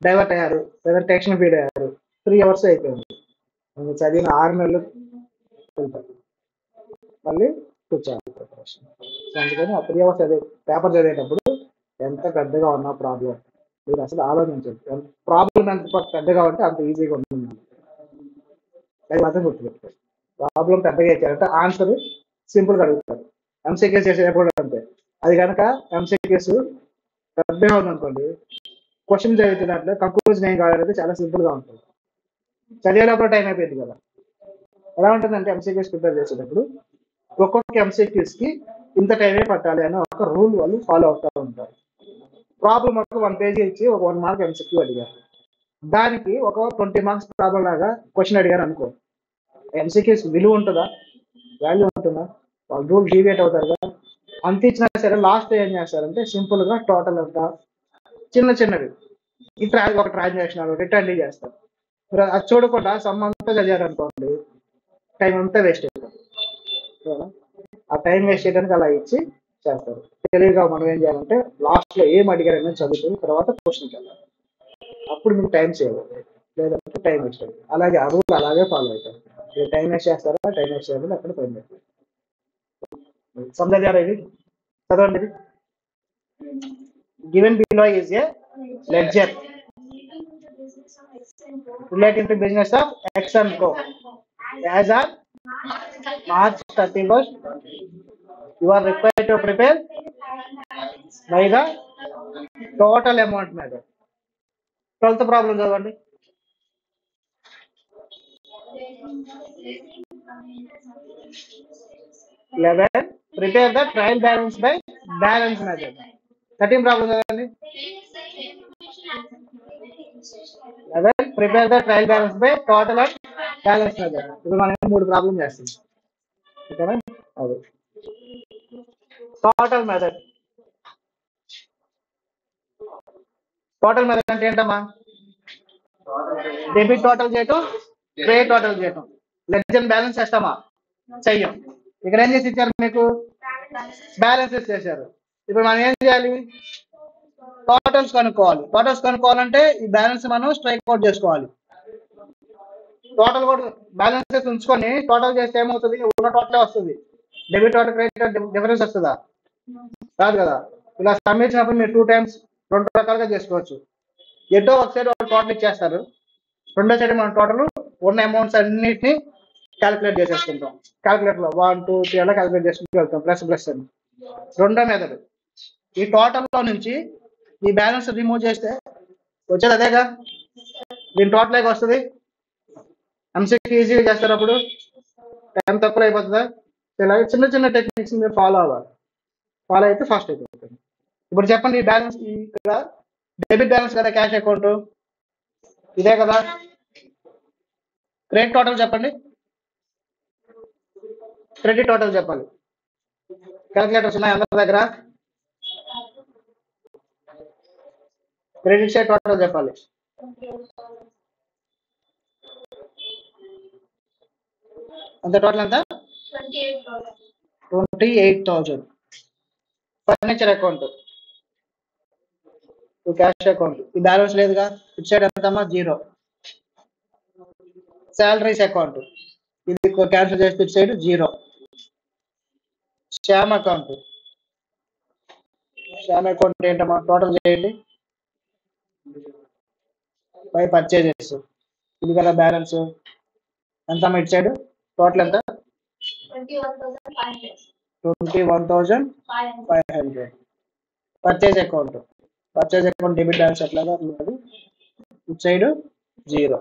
డైవర్ట్ అయ్యారు, లేదా టెన్షన్ ఫీడ్ అయ్యారు, 3 hours అయిపోయింది. చదివిన 6 నెలలు వెళ్తారు. మళ్ళీ కూర్చోవాలి ప్రిపరేషన్. సో అందుకని ఆ 3 అవర్స్ చదివే పేపర్ చదివేటప్పుడు ఎంత పెద్దగా ఉన్న ప్రాబ్లం మీరు అసలు ఆలోచించండి. ప్రాబ్లం ఎంత పెద్దగా ఉంటే అంత ఈజీగా ఉంటుంది. అది మాత్రం గుర్తుపెట్టుకోండి. ప్రాబ్లం పెద్దగా ఇచ్చారంటే ఆన్సర్ సింపుల్గా అడుగుతారు. ఎంసీక్యూస్ చేసేటప్పుడు అంతే. అది కనుక ఎంసీక్యూస్ పెద్దగా ఉందనుకోండి, క్వశ్చన్ చదువుతున్నట్లు కంక్లూజన్ ఏం కావాలంటే చాలా సింపుల్గా ఉంటుంది. చదివేటప్పుడు టైం అయిపోయింది కదా. ఎలా ఉంటుందంటే ఎంసీక్యూస్ ప్రిపేర్ చేసేటప్పుడు ఒక్కొక్క ఎంసీక్యూస్ కి ఇంత టైమే పట్టాలి అని ఒక రూల్ వాళ్ళు ఫాలో అవుతూ ఉంటారు. ప్రాబ్లం ఒక 1 పేజీ ఇచ్చి ఒక 1 మార్క్ ఎంసీక్యూ అడిగారు, దానికి ఒక 20 మార్క్స్ ప్రాబ్లం లాగా క్వశ్చన్ అడిగారు అనుకో, ఎంసీక్యూస్ విలువ ఉంటుందా, వాల్యూ ఉంటుందా? వాళ్ళు రూల్ డీవియేట్ అవుతారు కదా. అంత ఇచ్చినా సరే లాస్ట్ ఏం చేస్తారంటే సింపుల్ గా టోటల్ అంతా చిన్న చిన్నవి ఒక ట్రాన్సాక్షన్ రిటర్న్ చేస్తారు. మీరు అది చూడకుండా సమ్ అంతా చదివారు అనుకోండి, టైం అంతా వేస్ట్ అవుతుంది. ఆ టైం వేస్ట్ చేయడానికి అలా ఇచ్చి చేస్తారు. తెలివిగా మనం ఏం చేయాలంటే లాస్ట్ లో ఏం అడిగారని చదువుకుని తర్వాత క్వశ్చన్కి వెళ్ళాలి. అప్పుడు మీకు టైం సేవ్ అవుతుంది, లేదంటే టైం వేస్ట్ అవుతుంది. అలాగే ఆ రూల్ అలాగే ఫాలో అవుతారు. మీరు టైం వేస్ట్ చేస్తారా, టైం వేస్ట్ చేయాలి, అక్కడ టైం వేస్ట్. సమझారా ఇది? చదవండి ఇది. Given below is a ledger relating to business of X and Co. As on March 31st, you are required to prepare by the total amount method. 12th problem చదవండి. Prepare the trial balance by balance method. 13th problem చదవండి. 11. Prepare the trial balance by total and balance method. ఇప్పుడు మనం 3 ప్రాబ్లం చేస్తాం. ఓకేనా? అది టోటల్ మెథడ్. టోటల్ మెథడ్ అంటే ఏంటమ్మా? డెబిట్ టోటల్ చేయటం, క్రెడిట్ టోటల్ చేయటం. లెడ్జర్ బ్యాలెన్స్ చేస్తామా? చెయ్యం. ఇక్కడ ఏం చేసి ఇచ్చారు మీకు? బ్యాలెన్సెస్ చేశారు. ఇప్పుడు మనం ఏం చేయాలి? టోటల్స్ కనుక్కోవాలి. టోటల్స్ కనుక్కోవాలంటే ఈ బ్యాలెన్స్ మనం స్ట్రైక్ అవుట్ చేసుకోవాలి. టోటల్ కూడా బ్యాలెన్సెస్ ఉంచుకొని టోటల్ చేస్తే ఏమవుతుంది? ఉన్న టోటలే వస్తుంది. డెబిట్ టోటల్ క్రెడిట్ డిఫరెన్స్ వస్తుందా? రాదు కదా. ఇలా సమ్ ఇచ్చినప్పుడు మీరు 2 టైమ్స్ 2 రకాలుగా చేసుకోవచ్చు. ఎటో ఒక సైడ్ టోటల్ ఇచ్చేస్తారు, రెండో సైడ్ మనం టోటల్ ఉన్న అమౌంట్స్ అన్నిటిని క్యాలిక్యులేట్ చేసేసుకుంటాం. క్యాలిక్యులేటర్ లో 1, 2, 3 అలా క్యాలిక్యులేట్ చేసుకుంటూ వెళ్తాం, ప్లస్ ప్లస్ అని. రెండో మెథడ్, ఈ టోటల్ లో నుంచి ఈ బ్యాలెన్స్ రిమూవ్ చేస్తే వచ్చేది అదేగా, దీని టోటల్ వస్తుంది. ఎంసీక్యూ ఈజీగా చేస్తారు, అప్పుడు టైం తక్కువ అయిపోతుందా? ఇలాగే చిన్న చిన్న టెక్నిక్స్ మీరు ఫాలో అవ్వాలి. ఫాలో అయితే ఫాస్ట్ అయిపోతుంది. ఇప్పుడు చెప్పండి, ఈ బ్యాలెన్స్ ఇక్కడ డెబిట్ బ్యాలెన్స్ కదా క్యాష్ అకౌంట్, ఇదే కదా. క్రెడిట్ టోటల్ చెప్పండి, క్రెడిట్ టోటల్ చెప్పాలి. క్యాలిక్యులేటర్స్ ఉన్నాయి అందరి దగ్గర? క్రెడిట్ సైడ్ టోటల్ చెప్పాలి. అంత టోటల్ ఎంత? 28,000. ఫర్నిచర్ అకౌంట్, క్యాష్ అకౌంట్, ఈ బ్యాలెన్స్ లేదుగా, ఇటు సైడ్ ఎంతమ్మా? 0. శాలరీస్ అకౌంట్, ఇది క్యాన్సిల్ చేస్తే ఇటు side 0. Shyam account, Shyam account ఏంటమ్మా? టోటల్ చేయండి. 5 పర్చేజెస్, ఇది కదా బ్యాలెన్స్. ఎంతమ్మా ఇటు సైడ్? టోటల్ ఎంత? 21,500. Purchase account, purchase account debit balance ఎట్లాగా ఉన్నది, ఇటు సైడ్ 0.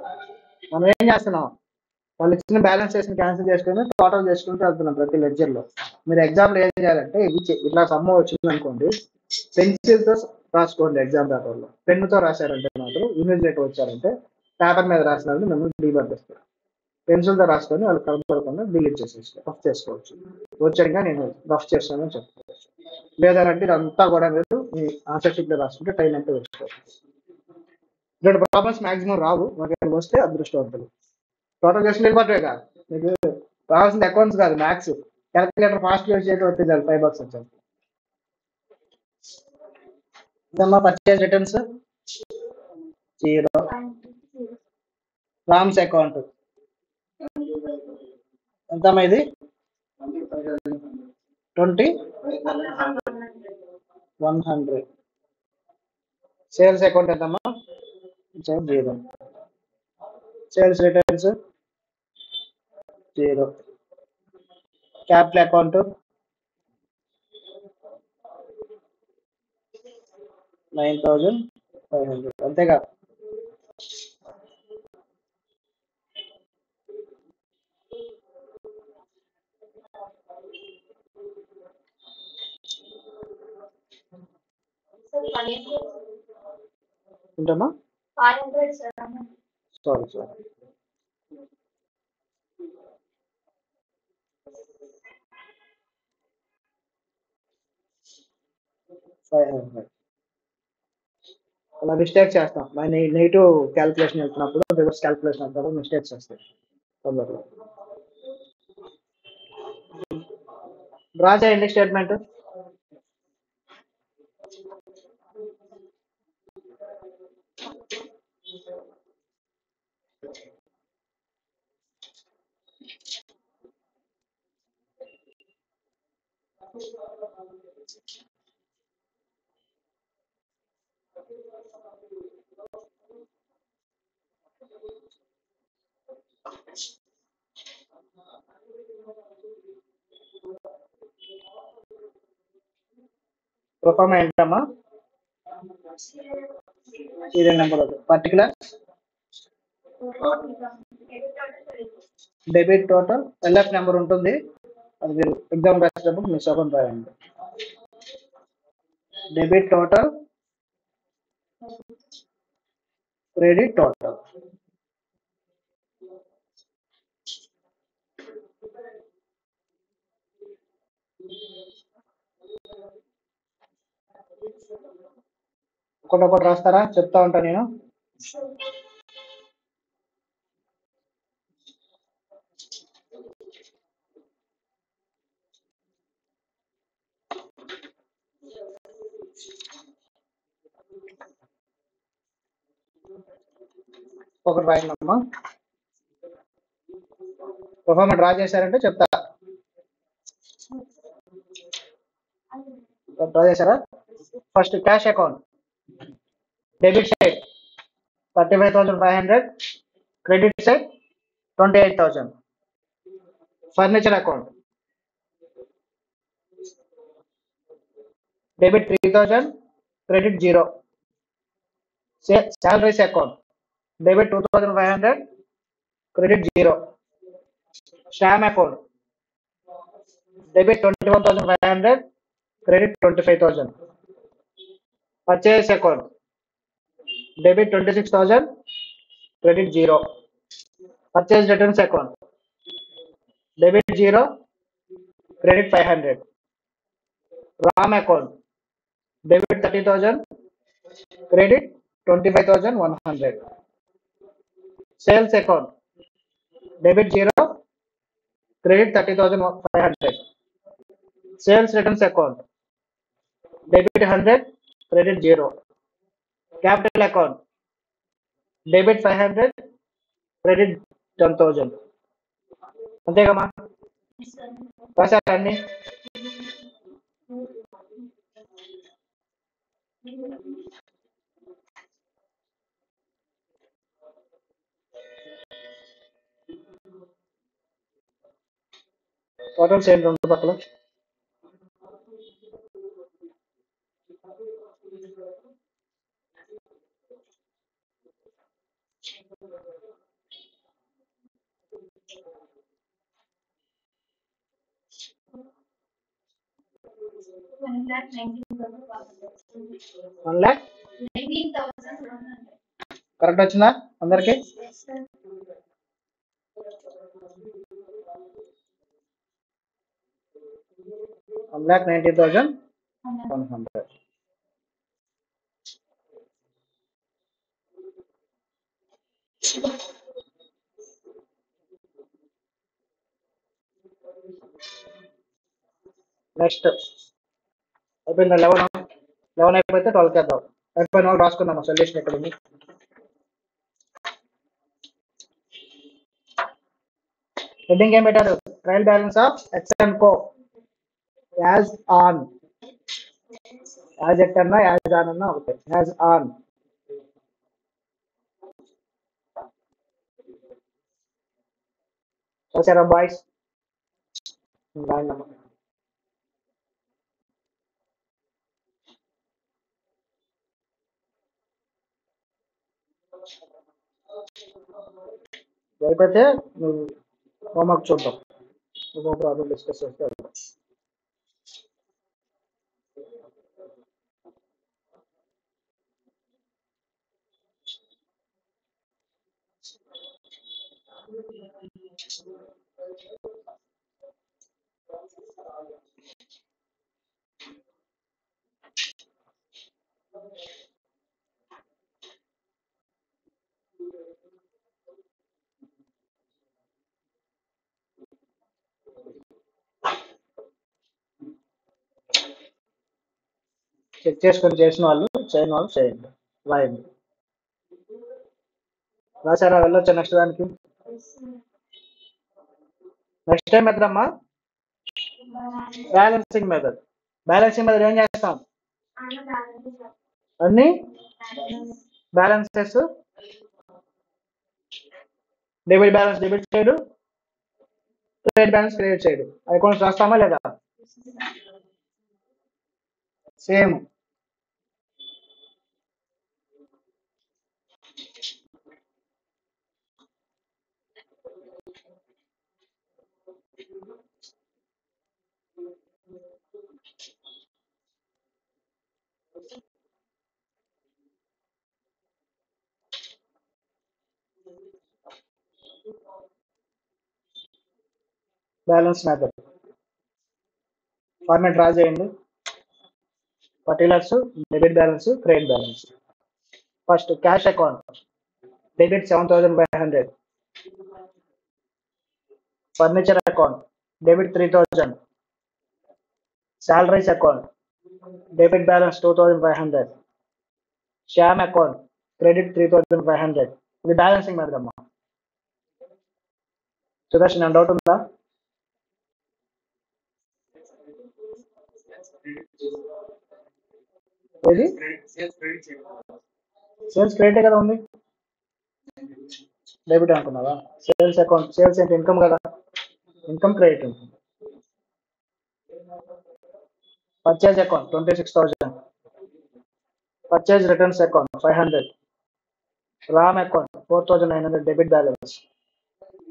మనం ఏం చేస్తున్నాం? వాళ్ళు ఇచ్చిన బ్యాలెన్సెస్ క్యాన్సిల్ చేసుకుని టోటల్ చేసుకుంటూ వెళ్తున్నాం ప్రతి లెడ్జర్ లో. మీరు ఎగ్జామ్లో ఏం చేయాలంటే, ఇట్లా సమ్మ వచ్చింది అనుకోండి, పెన్సిల్తో రాసుకోండి. ఎగ్జామ్ పేపర్లో పెన్నుతో రాశారంటే మాత్రం ఇమీడియట్ వచ్చారంటే పేపర్ మీద రాసినారని మిమ్మల్ని డీబర్దిస్తారు. పెన్సిల్తో రాసుకొని వాళ్ళు కనపడకుండా డిలీట్ చేసేసి రఫ్ చేసుకోవచ్చు. వచ్చాక నేను రఫ్ చేస్తానని చెప్పుకోవచ్చు. లేదంటే ఇదంతా కూడా మీరు మీ ఆన్సర్ షీట్ లో రాసుకుంటే టైం అంతా వేసుకోవచ్చు. 2 ప్రాబ్లమ్స్ మాక్సిమం రావు, ఒకరికి వస్తే అదృష్టవంతులు. టోటల్ చేసి వెళ్ళిపోతాయిగా. మీకు రావాల్సిన అకౌంట్స్ కాదు, మ్యాథ్స్. క్యాలిక్యులేటర్ ఫాస్ట్ యూజ్ చేయడం వచ్చేది $5 వచ్చారు. ఇదమ్మా పర్చేజ్ రిటర్న్స్ 0. రామ్స్ అకౌంట్ ఎంతమ్మా? ఇది 20 100. సేల్స్ అకౌంట్ ఎంతమ్మా? 0. Sales returns 0. Capital account 9500. అంతేగా? ఏంటమ్మా? సారీ 500. అలా మిస్టేక్ చేస్తాం. నెగిటివ్ క్యాల్కులేషన్ వెళ్తున్నప్పుడు, రివర్స్ క్యాల్కులేషన్ వెళ్తున్నప్పుడు మిస్టేక్స్ వస్తాయి తొందరలో. డ్రా చేయండి స్టేట్మెంట్. ప్రొఫార్మా ఏంటమ్మా? Serial number particular debit total LF number ఉంటుంది. అది మీరు ఎగ్జామ్ రాసేటప్పుడు మిస్ అవ్వకుండా రాయండి. Debit total, credit total. ఒకటొకటి రాస్తారా? చెప్తా ఉంటా నేను. ఒకటి రాయండమ్మా. ప్రొఫార్మా డ్రా చేశారంటే చెప్తా. డ్రా చేశారా? First cash account, debit side 35,500, credit side 28,000. Furniture account, debit 3,000, credit 0. salaries account, debit 2,500, credit 0. Sham account, debit 21,500, credit 25,000. Purchase account, debit 26,000, credit 0. Purchase returns account, debit 0, credit 500. RAM account, debit 30,000, credit 25,100. Sales account, debit 0, credit 30,500. Sales returns account, debit 100, credit 0. Capital account, debit 500, credit 10,000. అంతేగమ్మా? రాశారా అన్ని? టోటల్ సేల్ రెండు పక్కల. కరెక్ట్ వచ్చిందా అందరికి? $1,90,100. నెక్స్ట్ అయిపోయిందా? 11 అయిపోతే 12 వేద్దాం. అయిపోయిన వాళ్ళు రాసుకుందాం సొల్యూషన్ ఎక్కడ ఉంది. హెడ్డింగ్ ఏం పెట్టారు? Trial balance of X and co. As on, as at అన్నా యాజ్ ఆన్ అన్నా ఒకటే. As on. చూసారా బాయ్స్? లేకపోతే నువ్వు హోంవర్క్ చూద్దాం, ఇంకో ప్రాబ్లం డిస్కస్ చేస్తే వెళ్దాం. చెక్ చేసుకొని చేసిన వాళ్ళు, చేయని వాళ్ళు చేయండి, రాయండి. రాసారా? వెళ్ళొచ్చా నెక్స్ట్ దానికి? నెక్స్ట్ టైం మెథడమ్మా, బ్యాలెన్సింగ్ మెథడ్. బ్యాలెన్సింగ్ మెథడ్ ఏం చేస్తాం? అన్ని బ్యాలెన్సెస్, డెబిట్ బ్యాలెన్స్ డెబిట్ చేయడు, క్రెడిట్ బ్యాలెన్స్ క్రియేట్ చేయడు. అకౌంట్స్ రాస్తామా లేదా? Same. Balance method format draw చేయండి. Particulars, debit balance, credit balance. First cash account, debit 7,500. Furniture account, debit 3,000. salaries account, debit balance 2,500. Shyam account, credit 3,500. ఇది బ్యాలెన్సింగ్ మెథడ్ అమ్మా. సుదర్శన్, ఏమైనా డౌట్ ఉందా? ఏది సేల్స్ క్రెడిట్ కదా ఉంది, డెబిట్ అనుకున్నావా? సేల్స్ అకౌంట్, సేల్స్ అంటే ఇన్కమ్ కదా, ఇన్కమ్ క్రెడిట్ ఉంటుంది. Purchase account 26,000. Purchase returns account 500. Ram account 4,900 debit balance.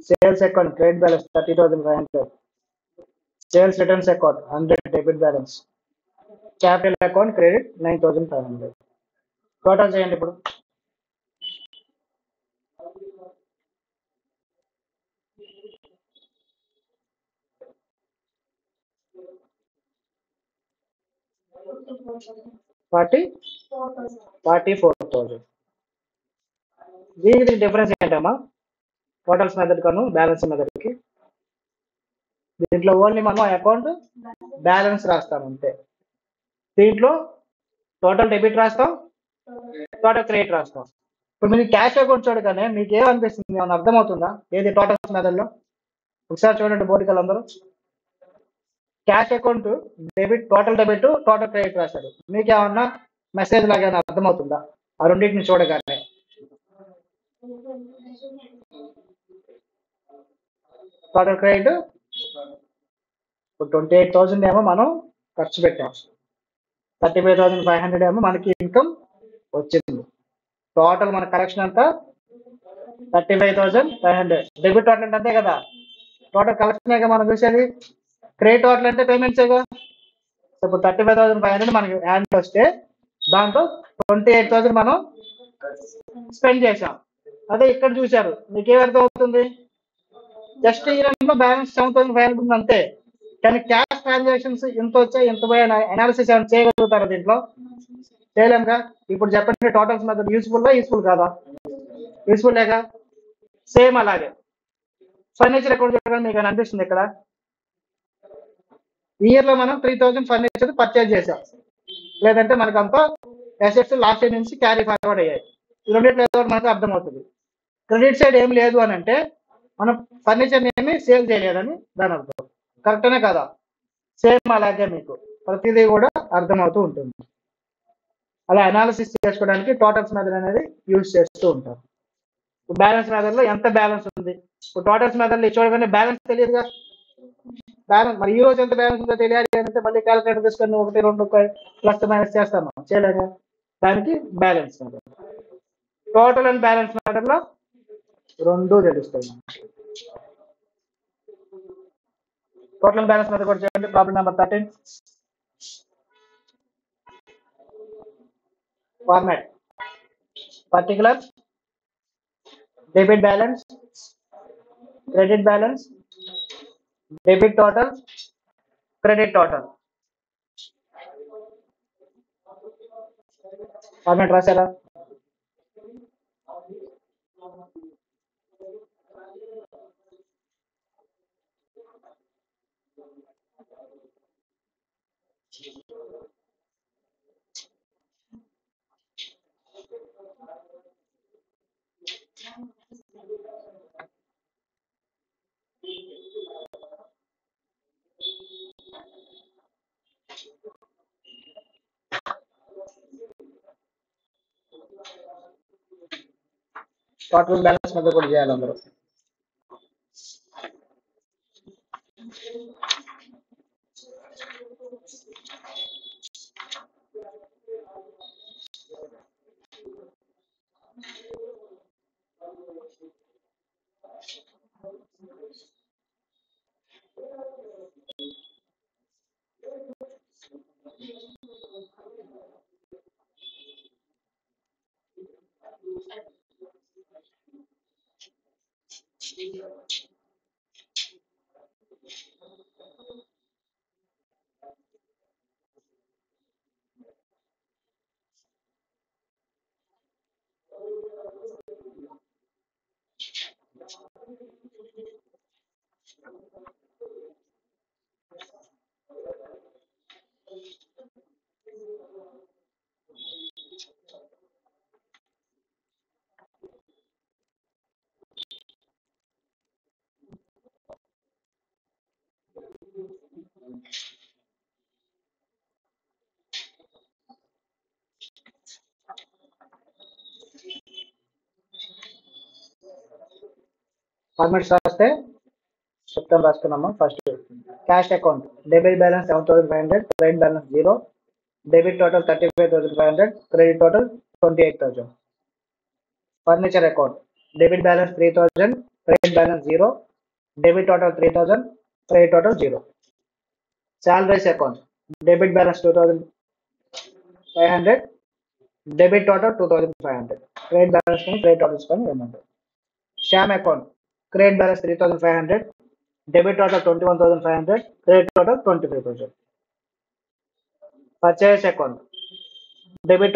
Sales account credit balance 30,500. Sales returns account 100 debit balance. Capital account credit 9,500. Total చేయండి ఇప్పుడు. $44,000. దీనికి డిఫరెన్స్ ఏంటమ్మా టోటల్స్ మెథడ్ కను బ్యాలెన్స్ మెథడ్కి? దీంట్లో ఓన్లీ మనం అకౌంట్ బ్యాలెన్స్ రాస్తాం అంతే. దీంట్లో టోటల్ డెబిట్ రాస్తాం, టోటల్ క్రెడిట్ రాస్తాం. ఇప్పుడు మీరు క్యాష్ అకౌంట్ చూడగానే మీకు ఏమనిపిస్తుంది, ఏమైనా అర్థమవుతుందా? ఏది టోటల్స్ మెథడ్లో? ఒకసారి చూడండి బోర్డుకల్ అందరూ. Cash account debit, total debit, total credit రాశారు. మీకు ఏమన్నా మెసేజ్ లాగా ఏమైనా అర్థమవుతుందా ఆ రెండింటిని చూడగానే? టోటల్ క్రెడిట్ ఇప్పుడు 28,000 ఏమో మనం ఖర్చు పెట్టాం, 35,500 ఏమో మనకి ఇన్కమ్ వచ్చింది. టోటల్ మన కలెక్షన్ అంతా 35,500. డెబిట్ టోటల్ అంటే అంతే కదా, టోటల్ కలెక్షన్ మనం చూసేది. క్రెడిట్ టోటల్ అంటే పేమెంట్సేగా. ఇప్పుడు 35,500 మనకి హ్యాండ్ వస్తే దాంట్లో 28,000 మనం స్పెండ్ చేసాం. అదే ఇక్కడ చూశారు, మీకు ఏమర్థం అవుతుంది? జస్ట్ ఈ నెలలో బ్యాలెన్స్ 7,500 ఉంది అంతే. కానీ క్యాష్ ట్రాన్సాక్షన్స్ ఇంత వచ్చాయి, ఇంత పోయా అనాలిసిస్ ఏమైనా చేయగలుగుతారా దీంట్లో? చేయలేముగా. ఇప్పుడు చెప్పండి, టోటల్స్ మెథడ్ యూస్ఫుల్ కాదా? యూస్ఫుల్ లేక. సేమ్ అలాగే ఫర్నిచర్ అకౌంట్ చూడడం మీకు అనిపిస్తుంది ఇక్కడ. ఇయర్ లో మనం 3,000 ఫర్నిచర్ పర్చేజ్ చేసాం, లేదంటే మనకంతా అసెట్స్ లాస్ట్ ఇయర్ నుంచి క్యారీ ఫార్వర్డ్ అయ్యాయి. ఈ రెండింటిలో మనకు అర్థమవుతుంది. క్రెడిట్ సైడ్ ఏం లేదు అని అంటే మనం ఫర్నిచర్ ఏమి సేల్ చేయలేదని దాని అర్థం. కరెక్టేనే కదా? సేమ్ అలాగే మీకు ప్రతిదీ కూడా అర్థమవుతూ ఉంటుంది. అలా అనాలిసిస్ చేసుకోవడానికి టోటల్స్ మెథడ్ అనేది యూజ్ చేస్తూ ఉంటారు. బ్యాలెన్స్ మెథడ్ లో ఎంత బ్యాలెన్స్ ఉంది, ఇప్పుడు టోటల్స్ మెథడ్ లో చూడగానే బ్యాలెన్స్ తెలియదుగా. బ్యాలెన్స్ మరి ఈ రోజు ఎంత బ్యాలెన్స్ ఉందో తెలియాలి అంటే మళ్ళీ క్యాలిక్యులేటర్ తీసుకొని 1, 2 ప్లస్ మైనస్ చేస్తాము, చేయలేము. దానికి balance method. Total and balance method లో రెండు తెలుస్తాయి. టోటల్ అండ్ బ్యాలెన్స్ మెథడ్ కూడా చేయండి. Problem number 13. Format particular debit balance, credit balance, debit total, credit total. Format రాశారా? టోటల్ బ్యాలెన్స్ మెథడ్ కూడా చేయాలి అందరూ. ఫార్మాట్స్ రాస్తే చెప్తాను, రాసుకున్నాము. First cash account debit balance 7,500, credit balance 0, debit total 35,500, credit total 28,000. Furniture account debit balance 3,000, credit balance 0, debit total 3,000, credit total 0. Salaries account debit balance 2,500, debit total 2,500, credit balance credit totals కానీ ఏమంటారు. Shyam account credit balance 3,500, debit total 21,500, credit total 25,000. Purchase account debit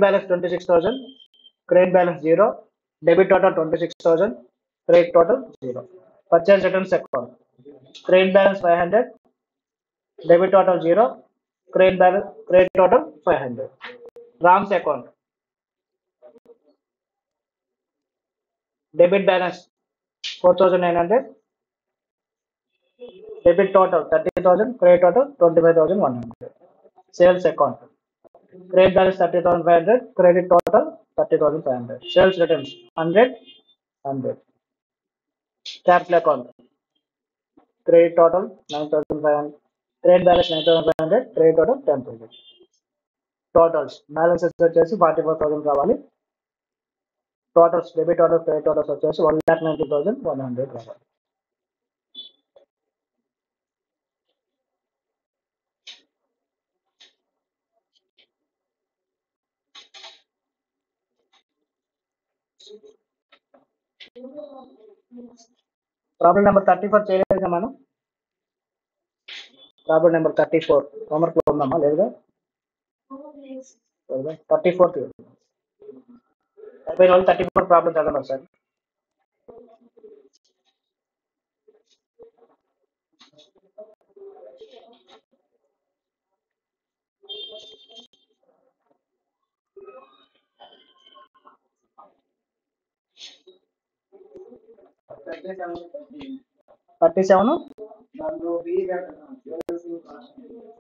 balance 26,000, credit balance 0, debit total 26,000, credit total 0. Purchase returns account credit balance 500, debit total 0, credit total 500. Rams account debit balance 4,900, debit total 30,000, credit total 25,100. Sales account credit balance 30,500, credit total 30,500. Sales returns 100. Capital account credit total 9,500, credit balance 9,500, credit total 10,000. Totals balances వచ్చేసి 44,000 కావాలి. Totals debit total, credit totals వచ్చేసి 1,90,100 కావాలి. ప్రాబ్లం నెంబర్ 34 చేయలేదుగా మనం. ప్రాబ్లం నెంబర్ 34 హోంవర్క్ లో ఉందమ్మా, లేదుగా? 34 అయిపోయిన వాళ్ళు 34 ప్రాబ్లం చదవండి ఒకసారి.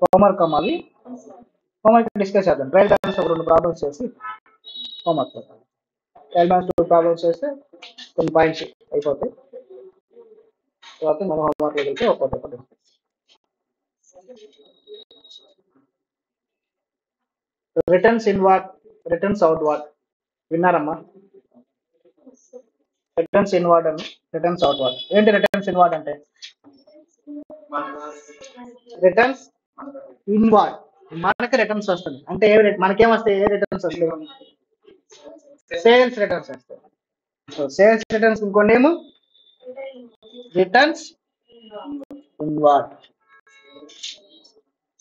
హోంవర్క్ అమ్మ అది. హోంవర్క్ డిస్కస్ చేద్దాం. ట్రయల్ బ్యాలెన్స్ ఒక 2 ప్రాబ్లమ్స్ చేసి హోంవర్క్ చేద్దాం. ట్రయల్ బ్యాలెన్స్ 2 ప్రాబ్లమ్స్ చేస్తే కొన్ని పాయింట్స్ అయిపోతాయి. తర్వాత మనం హోంవర్క్ వెళ్తే ఒక్కొక్కటి రిటర్న్స్ ఇన్వార్డ్, రిటర్న్స్ అవుట్వార్డ్ విన్నారమ్మా? రిటర్న్స్ ఇన్వార్డ్ అని, రిటర్న్స్ అవుట్వార్డ్. ఏంటి రిటర్న్స్ ఇన్వార్డ్ అంటే? రిటర్న్స్ ఇన్వార్డ్ మనకి రిటర్న్స్ వస్తుంది అంటే మనకేం వస్తాయి? ఏ రిటర్న్స్ వస్తాయి? సేల్స్ రిటర్న్స్ వస్తాయి. సో సేల్స్ రిటర్న్స్ ఇంకోటి ఏమో returns inward.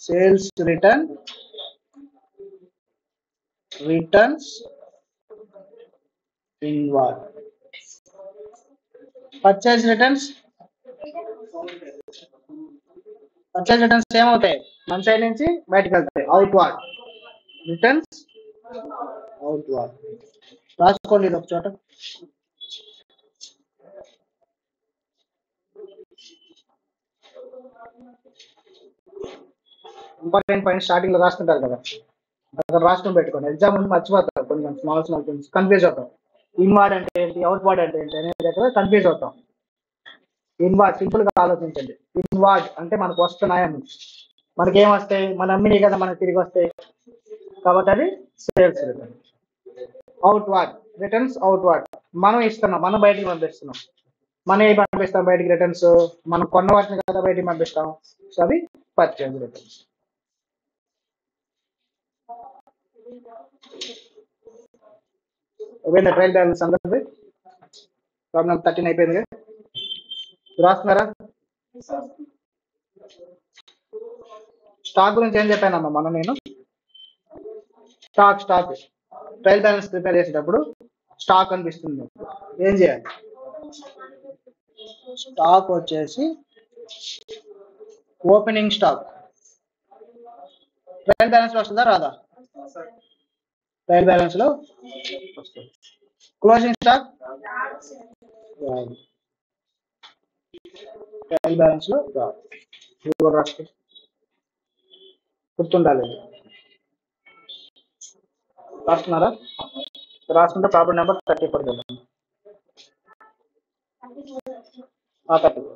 Sales return, returns inward. Purchase returns, purchase returns ఏమవుతాయి? మన సైడ్ నుంచి బయటకు వెళ్తాయి. Outward returns, outward. రాసుకోండి ఇది ఒక చోట. ఇంపార్టెంట్ పాయింట్ స్టార్టింగ్ లో రాసుకుంటారు కదా, అక్కడ రాసుకొని పెట్టుకోండి. ఎగ్జామ్ ముందు మర్చిపోతారు, కొంచెం స్మాల్ స్మాల్ థింగ్స్ కన్ఫ్యూజ్ అవుతాం. ఇన్వార్డ్ అంటే ఏంటి, అవుట్వార్డ్ అంటే ఏంటి అనే దగ్గర కన్ఫ్యూజ్ అవుతాం. ఇన్వార్డ్ సింపుల్ గా ఆలోచించండి. ఇన్వార్డ్ అంటే మనకు వస్తున్నాయని, మనకేం వస్తాయి? మన అమ్మిని కదా మనకు తిరిగి వస్తాయి, కాబట్టి అది sales return. Outward returns, outward మనం ఇస్తున్నాం, మనం బయటికి పంపిస్తున్నాం. మనం ఏం పంపిస్తాం బయటికి? రిటర్న్స్ మనం కొన్న వాటిని కదా బయటికి పంపిస్తాం. సో అది పర్చేజ్ రిటర్న్స్. ట్రయల్ బ్యాలెన్స్ అందరిది ప్రాబ్లం 13 అయిపోయింది. రాస్తున్నారా? స్టాక్ గురించి ఏం చెప్పానమ్మా మనం? నేను స్టాక్ ట్రయల్ బ్యాలెన్స్ ప్రిపేర్ చేసేటప్పుడు స్టాక్ అనిపిస్తుంది, ఏం చేయాలి? స్టాక్ వచ్చేసి ఓపెనింగ్ స్టాక్ ట్రయల్ బ్యాలెన్స్ లో వస్తుందా రాదా? ట్రయల్ బ్యాలెన్స్ లో వస్తుంది. క్లోజింగ్ స్టాక్ ట్రయల్ బ్యాలెన్స్ లో గుర్తుండాలి. రాస్తున్నారా? రాసుకుంటే ప్రాబ్లం నెంబర్ 34 చూద్దాం. 34.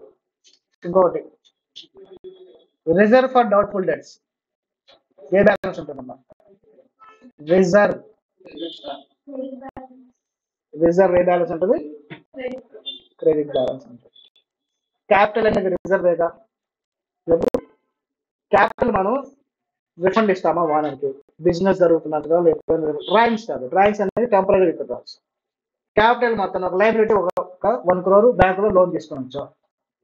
ఇంకొకటి రిజర్వ్ ఫర్ డౌట్ఫుల్ డెట్స్. ఏ బ్యాలెన్స్ ఉంటుందమ్మా? రిజర్వ్ ఏ బ్యాలెన్స్ ఉంటుంది? క్రెడిట్ బ్యాలెన్స్ ఉంటుంది. క్యాపిటల్ అనేది రిజర్వ్ ఏగా. క్యాపిటల్ మనం రిఫండ్ ఇస్తామా వారానికి, బిజినెస్ జరుగుతున్నట్టుగా, లేకపోతే డ్రాయింగ్స్ కాదు. డ్రాయింగ్స్ అనేది టెంపరీ విత్డ్రాల్స్. క్యాపిటల్ మొత్తం ఒక లైబ్రరీ ఒక 1 crore బ్యాంకులో లోన్ తీసుకుని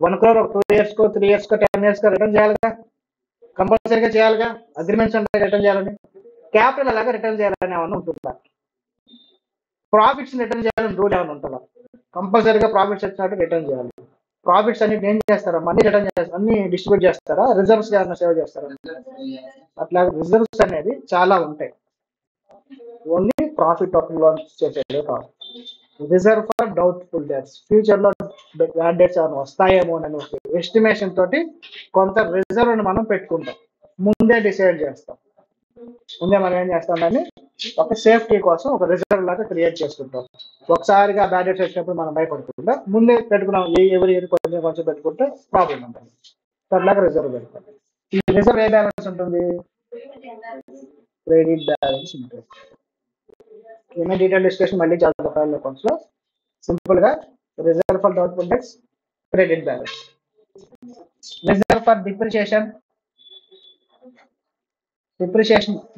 1 crore ఒక 2 years కో 3 years కో 10 years కో రిటర్న్ చేయాలిగా, కంపల్సరీగా చేయాలిగా. అగ్రిమెంట్స్ అంటే రిటర్న్ చేయాలని. క్యాపిటల్ అలాగా రిటర్న్ చేయాలని ఏమన్నా ఉంటుందా? ప్రాఫిట్స్ రిటర్న్ చేయాలని రూల్ ఏమైనా ఉంటుందా? కంపల్సరీగా ప్రాఫిట్స్ వచ్చినట్టు రిటర్న్ చేయాలి. ప్రాఫిట్స్ అన్ని ఏం చేస్తారా? మనీ రిటర్న్ చేస్తారా? అన్ని డిస్ట్రిబ్యూట్ చేస్తారా? రిజర్వ్స్ ఏమైనా సేవ్ చేస్తారా? అట్లా రిజర్వ్స్ అనేది చాలా ఉంటాయి. ఓన్లీ ప్రాఫిట్ ఆఫ్ లోన్ చేసేదే కాదు. Reserve for doubtful debts, future లో బ్యాడ్ డెట్స్ ఏమైనా వస్తాయేమో అని ఎస్టిమేషన్ తోటి కొంత రిజర్వ్ మనం పెట్టుకుంటాం, ముందే డిసైడ్ చేస్తాం. ముందే మనం ఏం చేస్తాం, దాన్ని ఒక సేఫ్టీ కోసం ఒక రిజర్వ్ లాగా క్రియేట్ చేసుకుంటాం. ఒకసారిగా బ్యాడ్ డెట్స్ వచ్చినప్పుడు మనం భయపడకుండా ముందే పెట్టుకున్నాం. ఎవరి కొంచెం కొంచెం పెట్టుకుంటే ప్రాబ్లం ఉంటుంది. అట్లాగా రిజర్వ్ పెడతాం. ఈ రిజర్వ్ ఏ బ్యాలెన్స్ ఉంటుంది? క్రెడిట్ బ్యాలెన్స్ ఉంటుంది. ఏమైనా డీటెయిల్ డిస్కషన్ మళ్ళీ చాలా ఫైల్ అకౌంట్స్ లో. సింపుల్ గా reserve for doubtful debts, credit balance. Reserve for depreciation,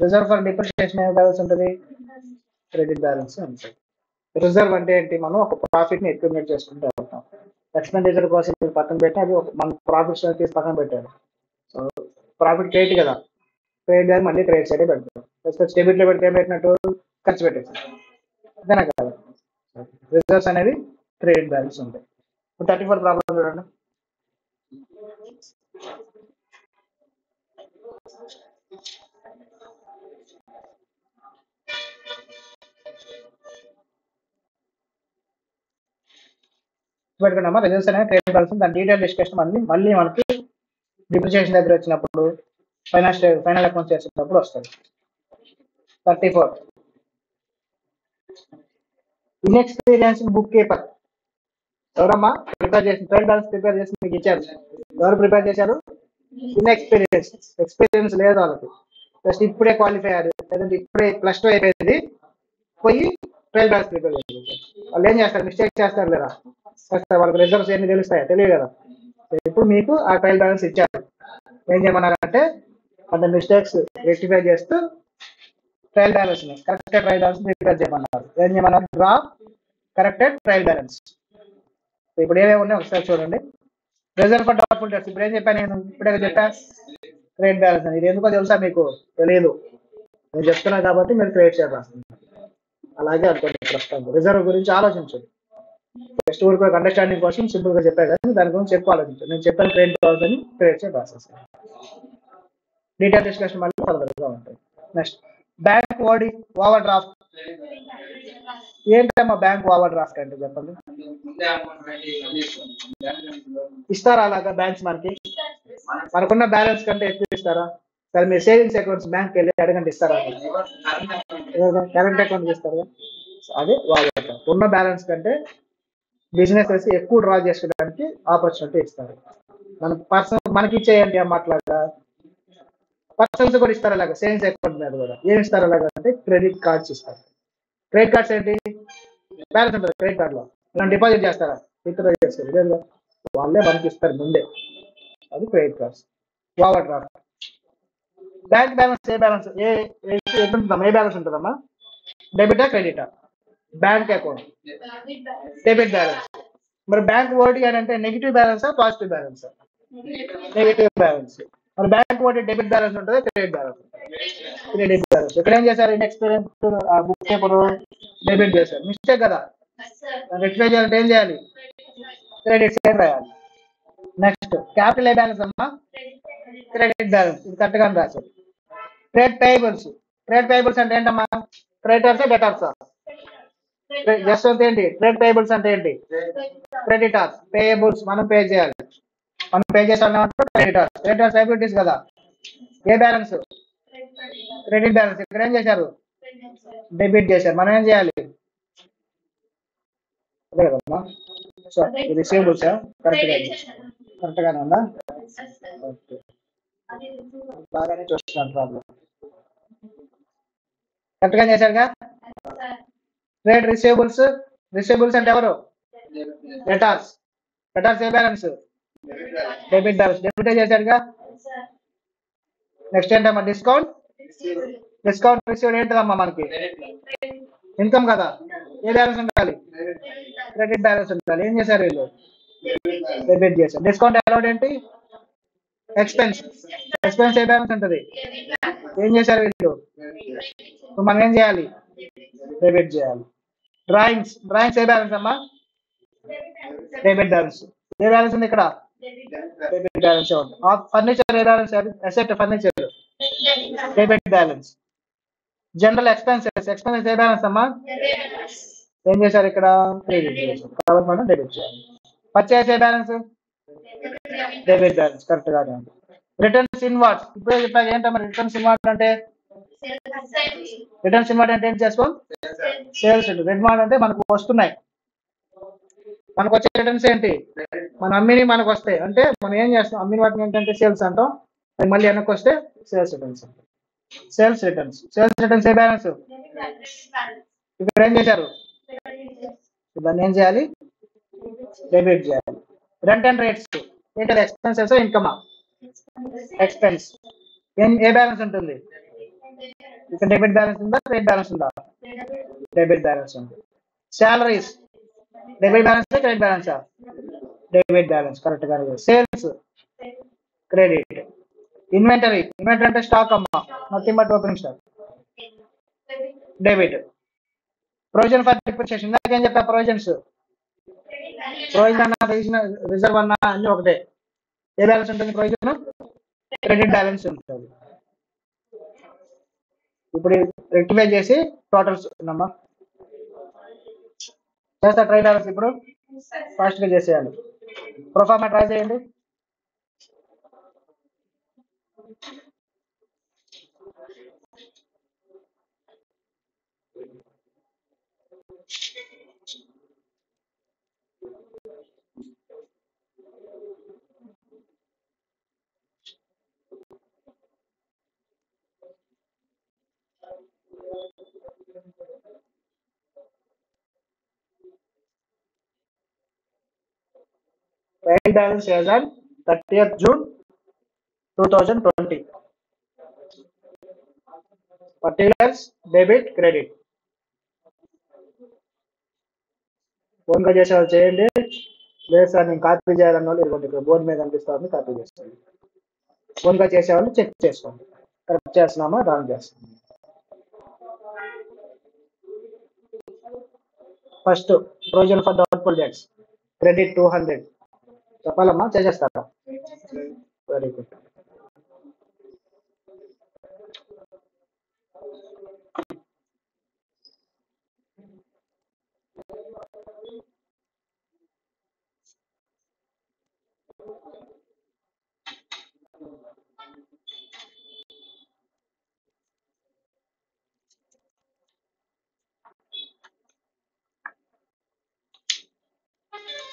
reserve for depreciation ఏ బ్యాలెన్స్ ఉంటుంది? క్రెడిట్ బ్యాలెన్స్ ఉంటుంది. రిజర్వ్ అంటే ఏంటి? మనం ఒక ప్రాఫిట్ ని అక్యుములేట్ చేసుకుంటూ వెళ్తాం. ఎక్స్పెండిచర్ కోసం పక్కన పెట్టి అది మన ప్రాఫిట్స్ తీసి పక్కన పెట్టారు. సో ప్రాఫిట్ క్రెడిట్ కదా, క్రెడిట్ కానీ మళ్ళీ క్రెడిట్ సైడే పెడతాం. డెబిట్ లో పెడితే ఏం పెట్టినట్టు? ఖర్చు పెట్టేస్తాం. అదేనా కాదు? రిజర్వ్స్ అనేది క్రెడిట్ బ్యాలెన్స్ ఉంటాయి. 34 ప్రాబ్లం చూడండి. పెట్టుకున్నామా? రిజర్వ్స్ అనేది క్రెడిట్ బ్యాలెన్స్. దాని డీటెయిల్ డిస్కషన్ మళ్ళీ మనకి డిప్రిసియేషన్ దగ్గర వచ్చినప్పుడు, ఫైనల్ అకౌంట్స్ చేసేటప్పుడు వస్తుంది. 34 ఇన్ఎక్స్పీరియన్స్ బుక్ కీపర్. ఎవరమ్మా ప్రిపేర్ చేసి ట్రయల్ బ్యాలెన్స్ ప్రిపేర్ చేసి మీకు ఇచ్చారు? ఎవరు ప్రిపేర్ చేశారు? ఇన్ఎక్స్పీరియన్స్, ఎక్స్పీరియన్స్ లేదు వాళ్ళకి. జస్ట్ ఇప్పుడే క్వాలిఫై అయ్యారు, లేదంటే ఇప్పుడే +2 అయిపోయింది, పోయి ట్రయల్ బ్యాలెన్స్ ప్రిపేర్ చేశారు. వాళ్ళు ఏం చేస్తారు? మిస్టేక్ చేస్తారు లేదా? చేస్తారు. వాళ్ళకి రిజల్ట్స్ ఎన్ని తెలుస్తాయా? తెలియదు కదా. ఇప్పుడు మీకు ఆ ట్రయల్ బ్యాలెన్స్ ఇచ్చారు, ఏం చేయమన్నారంటే అంటే మిస్టేక్స్ రెక్టిఫై చేస్తూ trial balance corrected trial balance prepare చేయమన్నారు. ఏం చేయమన్నారు? Draw corrected trial balance. ఇప్పుడు ఏమేమి ఉన్నాయి ఒకసారి చూడండి. రిజర్వ్ ఫర్ డౌట్ఫుల్ డెట్స్, ఇప్పుడు ఏం చెప్పాను నేను? ఇప్పుడే చెప్పా క్రెడిట్ బ్యాలెన్స్ అని. ఇది ఎందుకో తెలుసా మీకు? తెలియదు. నేను చెప్తున్నాను కాబట్టి మీరు క్రియేట్ చేయాలి. అలాగే అనుకోండి. ప్రస్తుతం రిజర్వ్ గురించి ఆలోచించండి. జస్ట్ ఊరికి ఒక అండర్స్టాండింగ్ కోసం సింపుల్ గా చెప్పాను కానీ దాని గురించి ఎక్కువ ఆలోచించండి. నేను చెప్పాను క్రెడిట్ బ్యాలెన్స్ అని క్రియేట్ చేయ ప్రాసెస్. డీటెయిల్ డిస్కషన్ మళ్ళీ ఫర్దర్గా ఉంటుంది. Next bank over draft. ఏంటమ్మా బ్యాంక్ ఓవర్ డ్రాఫ్ట్ అంటే చెప్పండి? ఇస్తారా అలాగా బ్యాంక్స్ మనకి? మనకున్న బ్యాలెన్స్ కంటే ఎక్కువ ఇస్తారా? సరే మీరు సేవింగ్స్ అకౌంట్స్ బ్యాంక్ వెళ్ళి అడగండి, ఇస్తారా? కరెంట్ అకౌంట్ ఇస్తారా? అదే ఓవర్ డ్రాఫ్ట్. ఉన్న బ్యాలెన్స్ కంటే బిజినెస్ ఎక్కువ డ్రా చేసుకోవడానికి ఆపర్చునిటీ ఇస్తారు. మన పర్సనల్ మనకి ఇచ్చేయండి అట్లాగా పర్సన్స్ కూడా ఇస్తారు. అలాగా సేవింగ్స్ అకౌంట్ మీద కూడా ఏమి ఇస్తారు అలాగా అంటే క్రెడిట్ కార్డ్స్ ఇస్తారు. క్రెడిట్ కార్డ్స్ ఏంటి? బ్యాలెన్స్ ఉంటుంది క్రెడిట్ కార్డ్ లో, మనం డిపాజిట్ చేస్తారా? విత్డ్రా చేస్తారు, వాళ్ళే మనకి ఇస్తారు ముందే. అది credit cards. Overdraft. Bank balance ఏ బ్యాలెన్స్ ఉంటుందమ్మా? ఏ బ్యాలెన్స్ ఉంటుందమ్మా? డెబిటా క్రెడిటా? Bank account debit balance. మరి బ్యాంక్ ఓడి అని అంటే నెగిటివ్ బ్యాలెన్సా పాజిటివ్ బ్యాలెన్సా? Negative balance. మరి బ్యాంక్ ఓడి డెబిట్ బ్యాలెన్స్ ఉంటుంది, క్రెడిట్ బ్యాలెన్స్. Credit balance. ఇక్కడ ఏం చేశారు? ఇన్ఎక్స్పీరియన్స్ బుక్ పేపర్ డెబిట్ చేశారు. మిస్టేక్ కదా, రెక్టిఫై చేయాలంటే ఏం చేయాలి? క్రెడిట్ సైడ్ రాయాలి. నెక్స్ట్ క్యాపిటల్ ఏ బ్యాలెన్స్ అమ్మా? Credit balance. ఇది కరెక్ట్ గా రాశారు. Trade payables. ట్రేడ్ పేయబుల్స్ అంటే ఏంటమ్మా? క్రెడిటర్సా డెటార్సా? జస్ట్ ఏంటి? ట్రేడ్ పేయబుల్స్ అంటే ఏంటి? క్రెడిటార్స్. పేయబుల్స్ మనం పే చేయాలి. మనం పే చేసాం క్రెడిటార్స్. క్రెడిటార్స్ లయబిలిటీస్ కదా. ఏ బ్యాలెన్స్? Credit balance. ఇక్కడ ఏం చేశారు? డెబిట్ చేశారు. మనం ఏం చేయాలి? అదే కదమ్మా. సో రిసీవబుల్స్ కరెక్ట్ గానే ఉందా? ఓకే, బాగానే చూస్తున్నాను ప్రాబ్లం. కరెక్ట్ గా చేశారుగా. Trade receivables. రిసీవబుల్స్ అంటే ఎవరు? డెటార్స్. డెటార్స్ ఏ బ్యాలెన్స్? Debit balance. డెబిట్ చేశారుగా. నెక్స్ట్ ఏంటమ్మా? డిస్కౌంట్. డిస్కౌంట్ రిసీవ్డ్ ఏంటిదమ్మా మనకి? ఇన్కమ్ కదా. ఏ బ్యాలెన్స్ ఉండాలి? క్రెడిట్ బ్యాలెన్స్ ఉండాలి. ఏం చేశారు వీళ్ళు? డెబిట్ చేశారు. డిస్కౌంట్ అలౌడ్ ఏంటి? ఎక్స్పెన్స్. ఎక్స్పెన్స్ ఏ బ్యాలెన్స్ ఉంటుంది? ఏం చేశారు వీళ్ళు? మనం ఏం చేయాలి? డెబిట్ చేయాలి. డ్రాయింగ్స్. డ్రాయింగ్స్ ఏ బ్యాలెన్స్ అమ్మా? Debit balance. ఏ బ్యాలెన్స్ ఉంది ఇక్కడ? డెబిట్ బ్యాలెన్స్ ఉంది. ఫర్నిచర్ ఏ balance? Asset furniture debit balance. General expenses. Expenses ఏ బ్యాలెన్స్ అమ్మా? ఏం చేశారు ఇక్కడ? క్రెడిట్ చేశారు. కాబట్టి మనం డెబిట్ చేయాలి. పర్చేస్ ఏ బ్యాలెన్స్? Debit balance. కరెక్ట్ గానే ఉంది. రిటర్న్స్ ఇన్వార్డ్స్. ఇప్పుడే చెప్పాక ఏంటమ్మా రిటర్న్స్ ఇన్వార్డ్ అంటే? రిటర్న్స్ ఇన్వార్డ్ అంటే ఏం చేసుకోవాలి? సేల్స్. రిటర్న్ అంటే మనకు వస్తున్నాయి, మనకు వచ్చే రిటర్న్స్ ఏంటి? మన అమ్మిని మనకు వస్తాయి అంటే మనం ఏం చేస్తాం? అమ్మిన వాటిని ఏంటంటే సేల్స్ అంటాం. అది మళ్ళీ వెనక్కి వస్తే sales returns. Sales returns. Sales returns ఏ బ్యాలెన్స్? ఇక్కడ ఏం చేశారు? దాన్ని ఏం చేయాలి? డెబిట్ చేయాలి. రెంట్ అండ్ రేట్స్ ఏంటది? ఎక్స్పెన్సెస్ ఇన్కమా? ఎక్స్పెన్స్. ఏ బ్యాలెన్స్ ఉంటుంది? ఇక్కడ డెబిట్ బ్యాలెన్స్ ఉందా క్రెడిట్ బ్యాలెన్స్ ఉందా? డెబిట్ బ్యాలెన్స్ ఉంది. శాలరీస్ డెబిట్ బ్యాలెన్స్ క్రెడిట్ బ్యాలెన్సా? Debit balance. కరెక్ట్ గా. Sales credit. ఇన్వెంటరీ. ఇన్వెంటరీ అంటే స్టాక్ అమ్మా, nothing but opening stock. Debit. Provision for depreciation. ఇందాకేం చెప్పా? ప్రొవిజన్స్. ప్రొవిజన్ అన్నా రిజర్వ్ అన్నా అన్ని ఒకటే. ఏ బ్యాలెన్స్ ఉంటుంది? ప్రొవిజన్ క్రెడిట్ బ్యాలెన్స్ ఉంటుంది. ఇప్పుడు రెక్టిఫై చేసి టోటల్స్ అమ్మా చేస్తా. ట్రై బ్యాలెన్స్ ఇప్పుడు ఫాస్ట్ గా చేసేయాలి. ప్రొఫార్మా ట్రై చేయండి. Trial balance as on 30th June 2020. Particulars debit credit. ఫోన్గా చేసేవాళ్ళు చేయండి. లేదు సార్ నేను కాపీ చేయాలన్న వాళ్ళు ఇదిగోండి ఇక్కడ బోర్డు మీద కనిపిస్తుంది, కాపీ చేస్తాను. ఫోన్గా చేసేవాళ్ళు చెక్ చేసుకోండి, కరెక్ట్ చేస్తున్నామా రాంగ్ చేస్తున్నామా. First provision for doubtful debts credit 200. చెప్పాలమ్మా, చేసేస్తారా? Very good.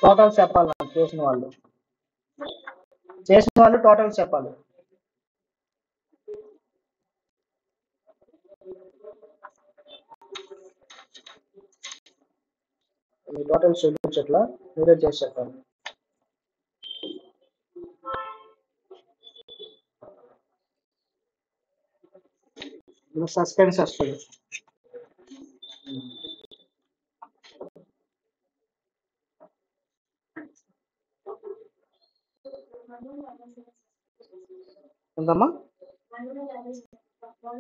టోటల్స్ చెప్పాలి నాకు, చేసిన వాళ్ళు టోటల్స్ చెప్పాలి. మీ టోటల్స్ చూపించట్లా, మీరే చేసి చెప్పాలి. సస్పెన్స్ వస్తుంది. ఎంతమ్మా?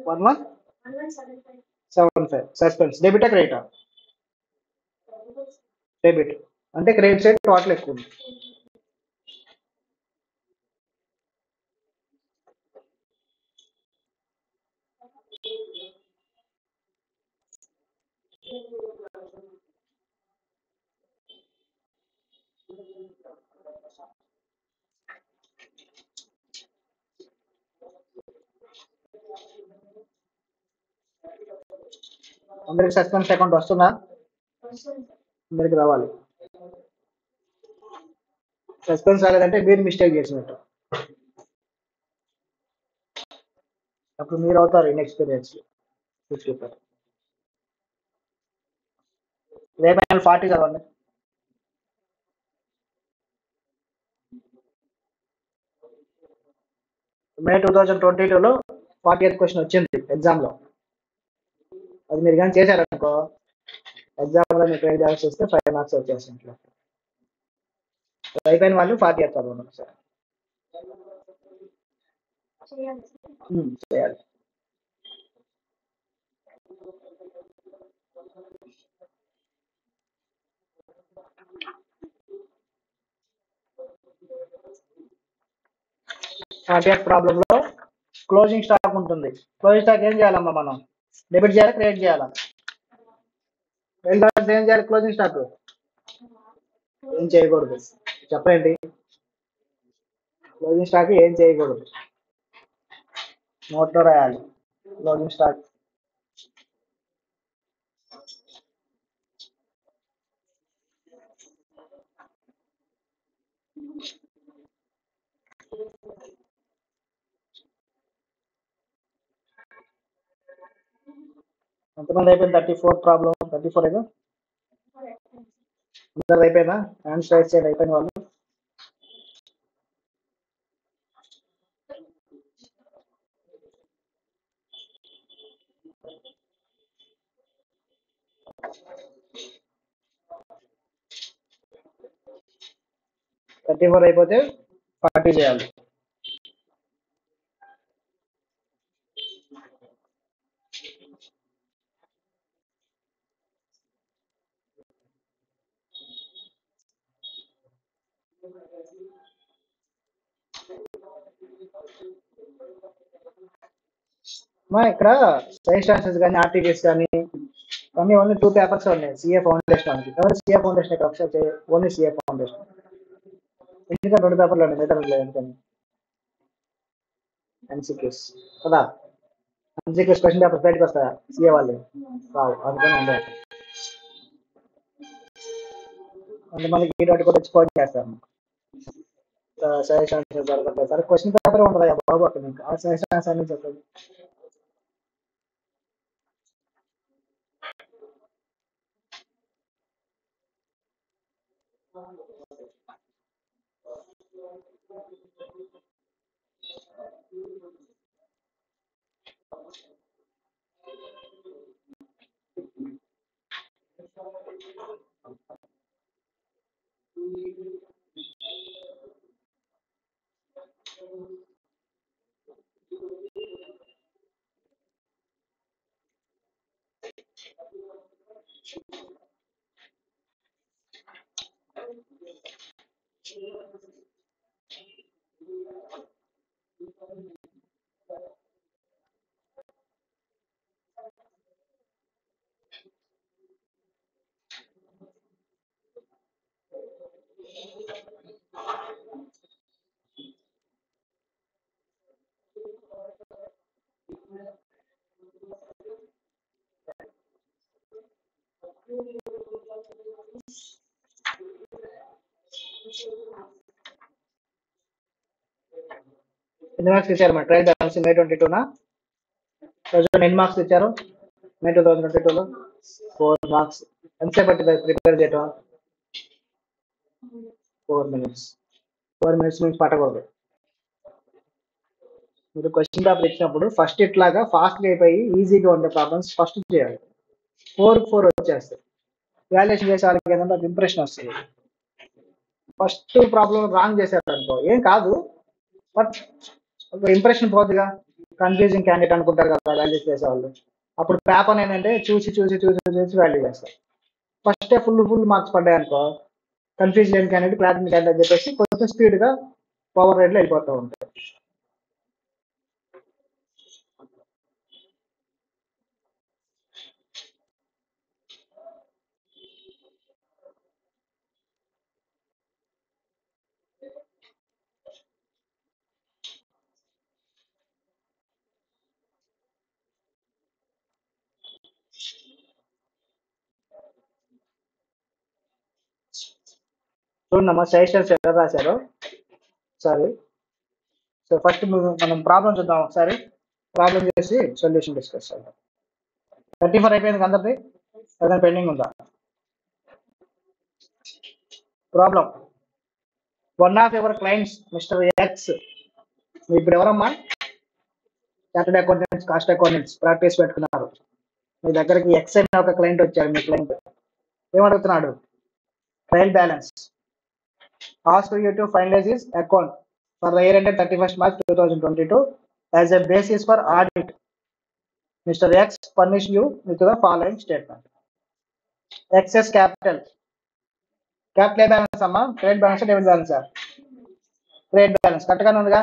1175. సస్పెన్స్ డెబిటా క్రెడిటా? డెబిట్ అంటే క్రెడిట్ సైడ్ టోటల్ ఎక్కువ ఉంది. అందరికి సస్పెన్స్ అకౌంట్ వస్తుందా? అందరికి రావాలి. సస్పెన్స్ రాలేదంటే మీరు మిస్టేక్ చేసినట్టు. అప్పుడు మీరు అవుతారు ఇన్ఎక్స్పీరియన్స్. రేపు 40 చదవండి. మే 2022లో 40th క్వశ్చన్ వచ్చింది ఎగ్జామ్లో. అది మీరు కానీ చేశారనుకో ఎగ్జామ్లో మీరు ట్రై చేస్తే 5 మార్క్స్ వచ్చేసింది. అయిపోయిన వాళ్ళు 40th చదవండి సార్. చేయాలి. ప్రాబ్లం లో క్లోజింగ్ స్టాక్ ఉంటుంది. క్లోజింగ్ స్టాక్ ఏం చేయాలమ్మా మనం? డెబిట్ చేయాలా క్రెడిట్ చేయాలా? ఏం చేయాలి? క్లోజింగ్ స్టాక్ ఏం చేయకూడదు. చెప్పండి. క్లోజింగ్ స్టాక్ ఏం చేయకూడదు, నోట్లో రాయాలి. క్లోజింగ్ స్టాక్ ఎంతమంది అయిపోయింది? 34 ప్రాబ్లం. 34 ఏదో అందరు అయిపోయినా? హ్యాండ్స్ రైట్ సైడ్ అయిపోయిన వాళ్ళు అయిపోతే 40 చేయాలి. ఇక్కడ సైన్స్ ఆన్సర్స్ కానీ ఆర్టీజీఎస్ కానీ అన్నీ ఓన్లీ 2 పేపర్స్ ఉన్నాయి. సిఏ ఫౌండేషన్ ఎవరు? సిఏ ఫౌండేషన్ ఇక్కడ ఒకసారి ఓన్లీ సిఏ ఫౌండేషన్. ఎందుకంటే 2 పేపర్లు ఉన్నాయి, మిగతా లేదు. ఎందుకని ఎంసీక్యూస్ కదా. ఎంసీక్యూస్ క్వశ్చన్ పేపర్ బయటకు వస్తాయా సీఏ వాళ్ళు? రావు, అందుకని ఉండే కొంతమందికి ఈ డౌట్ కూడా వచ్చి ఫోన్ చేస్తారు. సజెషన్ జరగట్లేదు సార్, క్వశ్చన్ పేపర్ ఉండదా బాబు అక్కడ మీకు? ఆ సజెషన్ అసైన్మెంట్ చెప్పండి. ఎన్ని మార్క్స్ ఇచ్చారు మా ట్రయల్ బ్యాలెన్స్ మే 22నా? ఎన్ని మార్క్స్ ఇచ్చారు మే 2022లో? 4 మార్క్స్. ఎంతసేపు పట్టింది ప్రిపేర్ చేయటం? 4 minutes. 4 minutes నుంచి పట్టకూడదు. మీరు క్వశ్చన్ పేపర్ ఇచ్చినప్పుడు ఫస్ట్ ఇట్లాగా ఫాస్ట్గా అయిపోయి ఈజీగా ఉండే ప్రాబ్లమ్స్ ఫస్ట్ చేయాలి. 4 వచ్చేస్తాయి. వాల్యుయేషన్ చేసే వాళ్ళకి ఏంటంటే ఒక ఇంప్రెషన్ వస్తుంది. ఫస్ట్ ప్రాబ్లం రాంగ్ చేశారు అనుకో ఏం కాదు, బట్ ఒక ఇంప్రెషన్ పోతుందిగా. కన్ఫ్యూజింగ్ క్యాండిడేట్ అనుకుంటారు కదా వాల్యూ చేసేవాళ్ళు. అప్పుడు పేపర్ ఏంటంటే చూసి చూసి చూసి చూసి వాల్యూ చేస్తారు. ఫస్ట్ ఫుల్ మార్క్స్ పడ్డాయి అనుకో, కన్ఫ్యూజ్ లేని క్యాండిడేట్ క్లారిటీ క్యాండిడేట్ అని చెప్పేసి కొంచెం స్పీడ్గా పవర్ రేట్లో వెళ్ళిపోతూ ఉంటాయి. చూడమ్మా సజెషన్స్ ఎలా రాశారో ఒకసారి. సో ఫస్ట్ మనం ప్రాబ్లం చూద్దాం ఒకసారి. ప్రాబ్లం చేసి సొల్యూషన్ డిస్కస్ చేద్దాం. 34 అయిపోయింది అందరిది, ఏదైనా పెండింగ్ ఉందా? Problem, one of your clients mister X. ఇప్పుడు ఎవరమ్మా? Chartered accountants, cost accountants practice పెట్టుకున్నారు. మీ దగ్గరికి ఎక్స్ అనే ఒక క్లయింట్ వచ్చాడు. మీ క్లయింట్ ఏమడుగుతున్నాడు? Trial balance. Ask you to finalize his account for the year ended 31st March 2022 as a basis for audit. Mr. X furnish you with the following statement. Excess capital. Capital balance amma, trade balance, debit balance. Trade balance కరెక్ట్గానే ఉందిగా.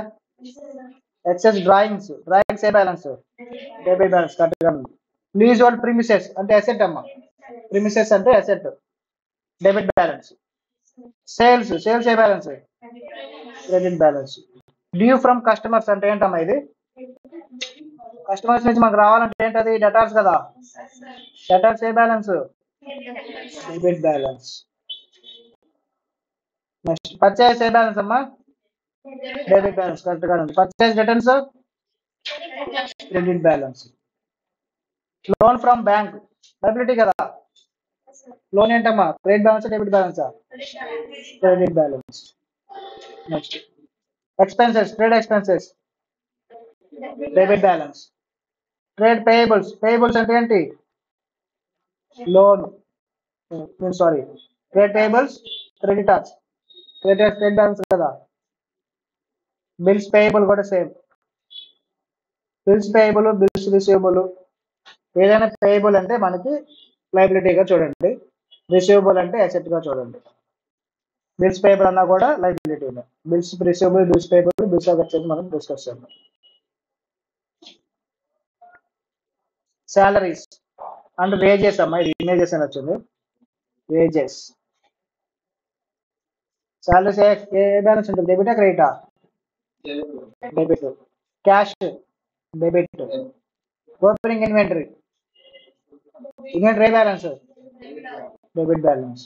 ఎక్సెస్ డ్రాయింగ్స్, డ్రాయింగ్స్ ఏ బ్యాలెన్స్? డెబిట్ బ్యాలెన్స్ కరెక్ట్గా ఉంది. లీజ్ హోల్డ్ ప్రిమిసెస్ అంటే అసెట్ అమ్మా. ప్రిమిసెస్ అంటే asset, debit balance. Sales, sales A balance? Credit balance. Due from customers అంటే ఏంటమ్మా ఇది? కస్టమర్స్ నుంచి మనకు రావాలంటే ఏంటది? డెటార్స్ కదా. డెటార్స్ ఏ balance? Debit balance. Next purchase ఏ బ్యాలెన్స్ అమ్మా? డెబిట్ బ్యాలెన్స్ కరెక్ట్గా ఉంది. Purchase returns credit balance. Loan from bank liability కదా. లోన్ ఏంటమ్మా? క్రెడిట్ బ్యాలెన్స్, డెబిట్ బ్యాలెన్సా? Credit balance. Next expenses, trade expenses, debit balance. Trade payables, payables అంటే ఏంటి? Loan, sorry, trade payables, creditors. Creditors trade balance కదా. బిల్స్ పేయబుల్ కూడా same. Bills payable, bills receivable. ఏదైనా పేయబుల్ అంటే మనకి లయబిలిటీగా చూడండి, రిసీవబుల్ అంటే అసెట్గా చూడండి. బిల్స్ పేయబుల్ అన్నా కూడా లయబిలిటీనే. Bills receivable, bills payable, bills of exchange మనం డిస్కస్ చేద్దాం. సాలరీస్ అండ్ వేజెస్ అమ్మా, ఇది ఇమేజెస్ అని వచ్చింది. వేజెస్, సాలరీస్ ఏ బ్యాలెన్స్ ఉంటుంది? డెబిటా క్రెడిటా? Debit. Cash debit, opening inventory balance debit balance,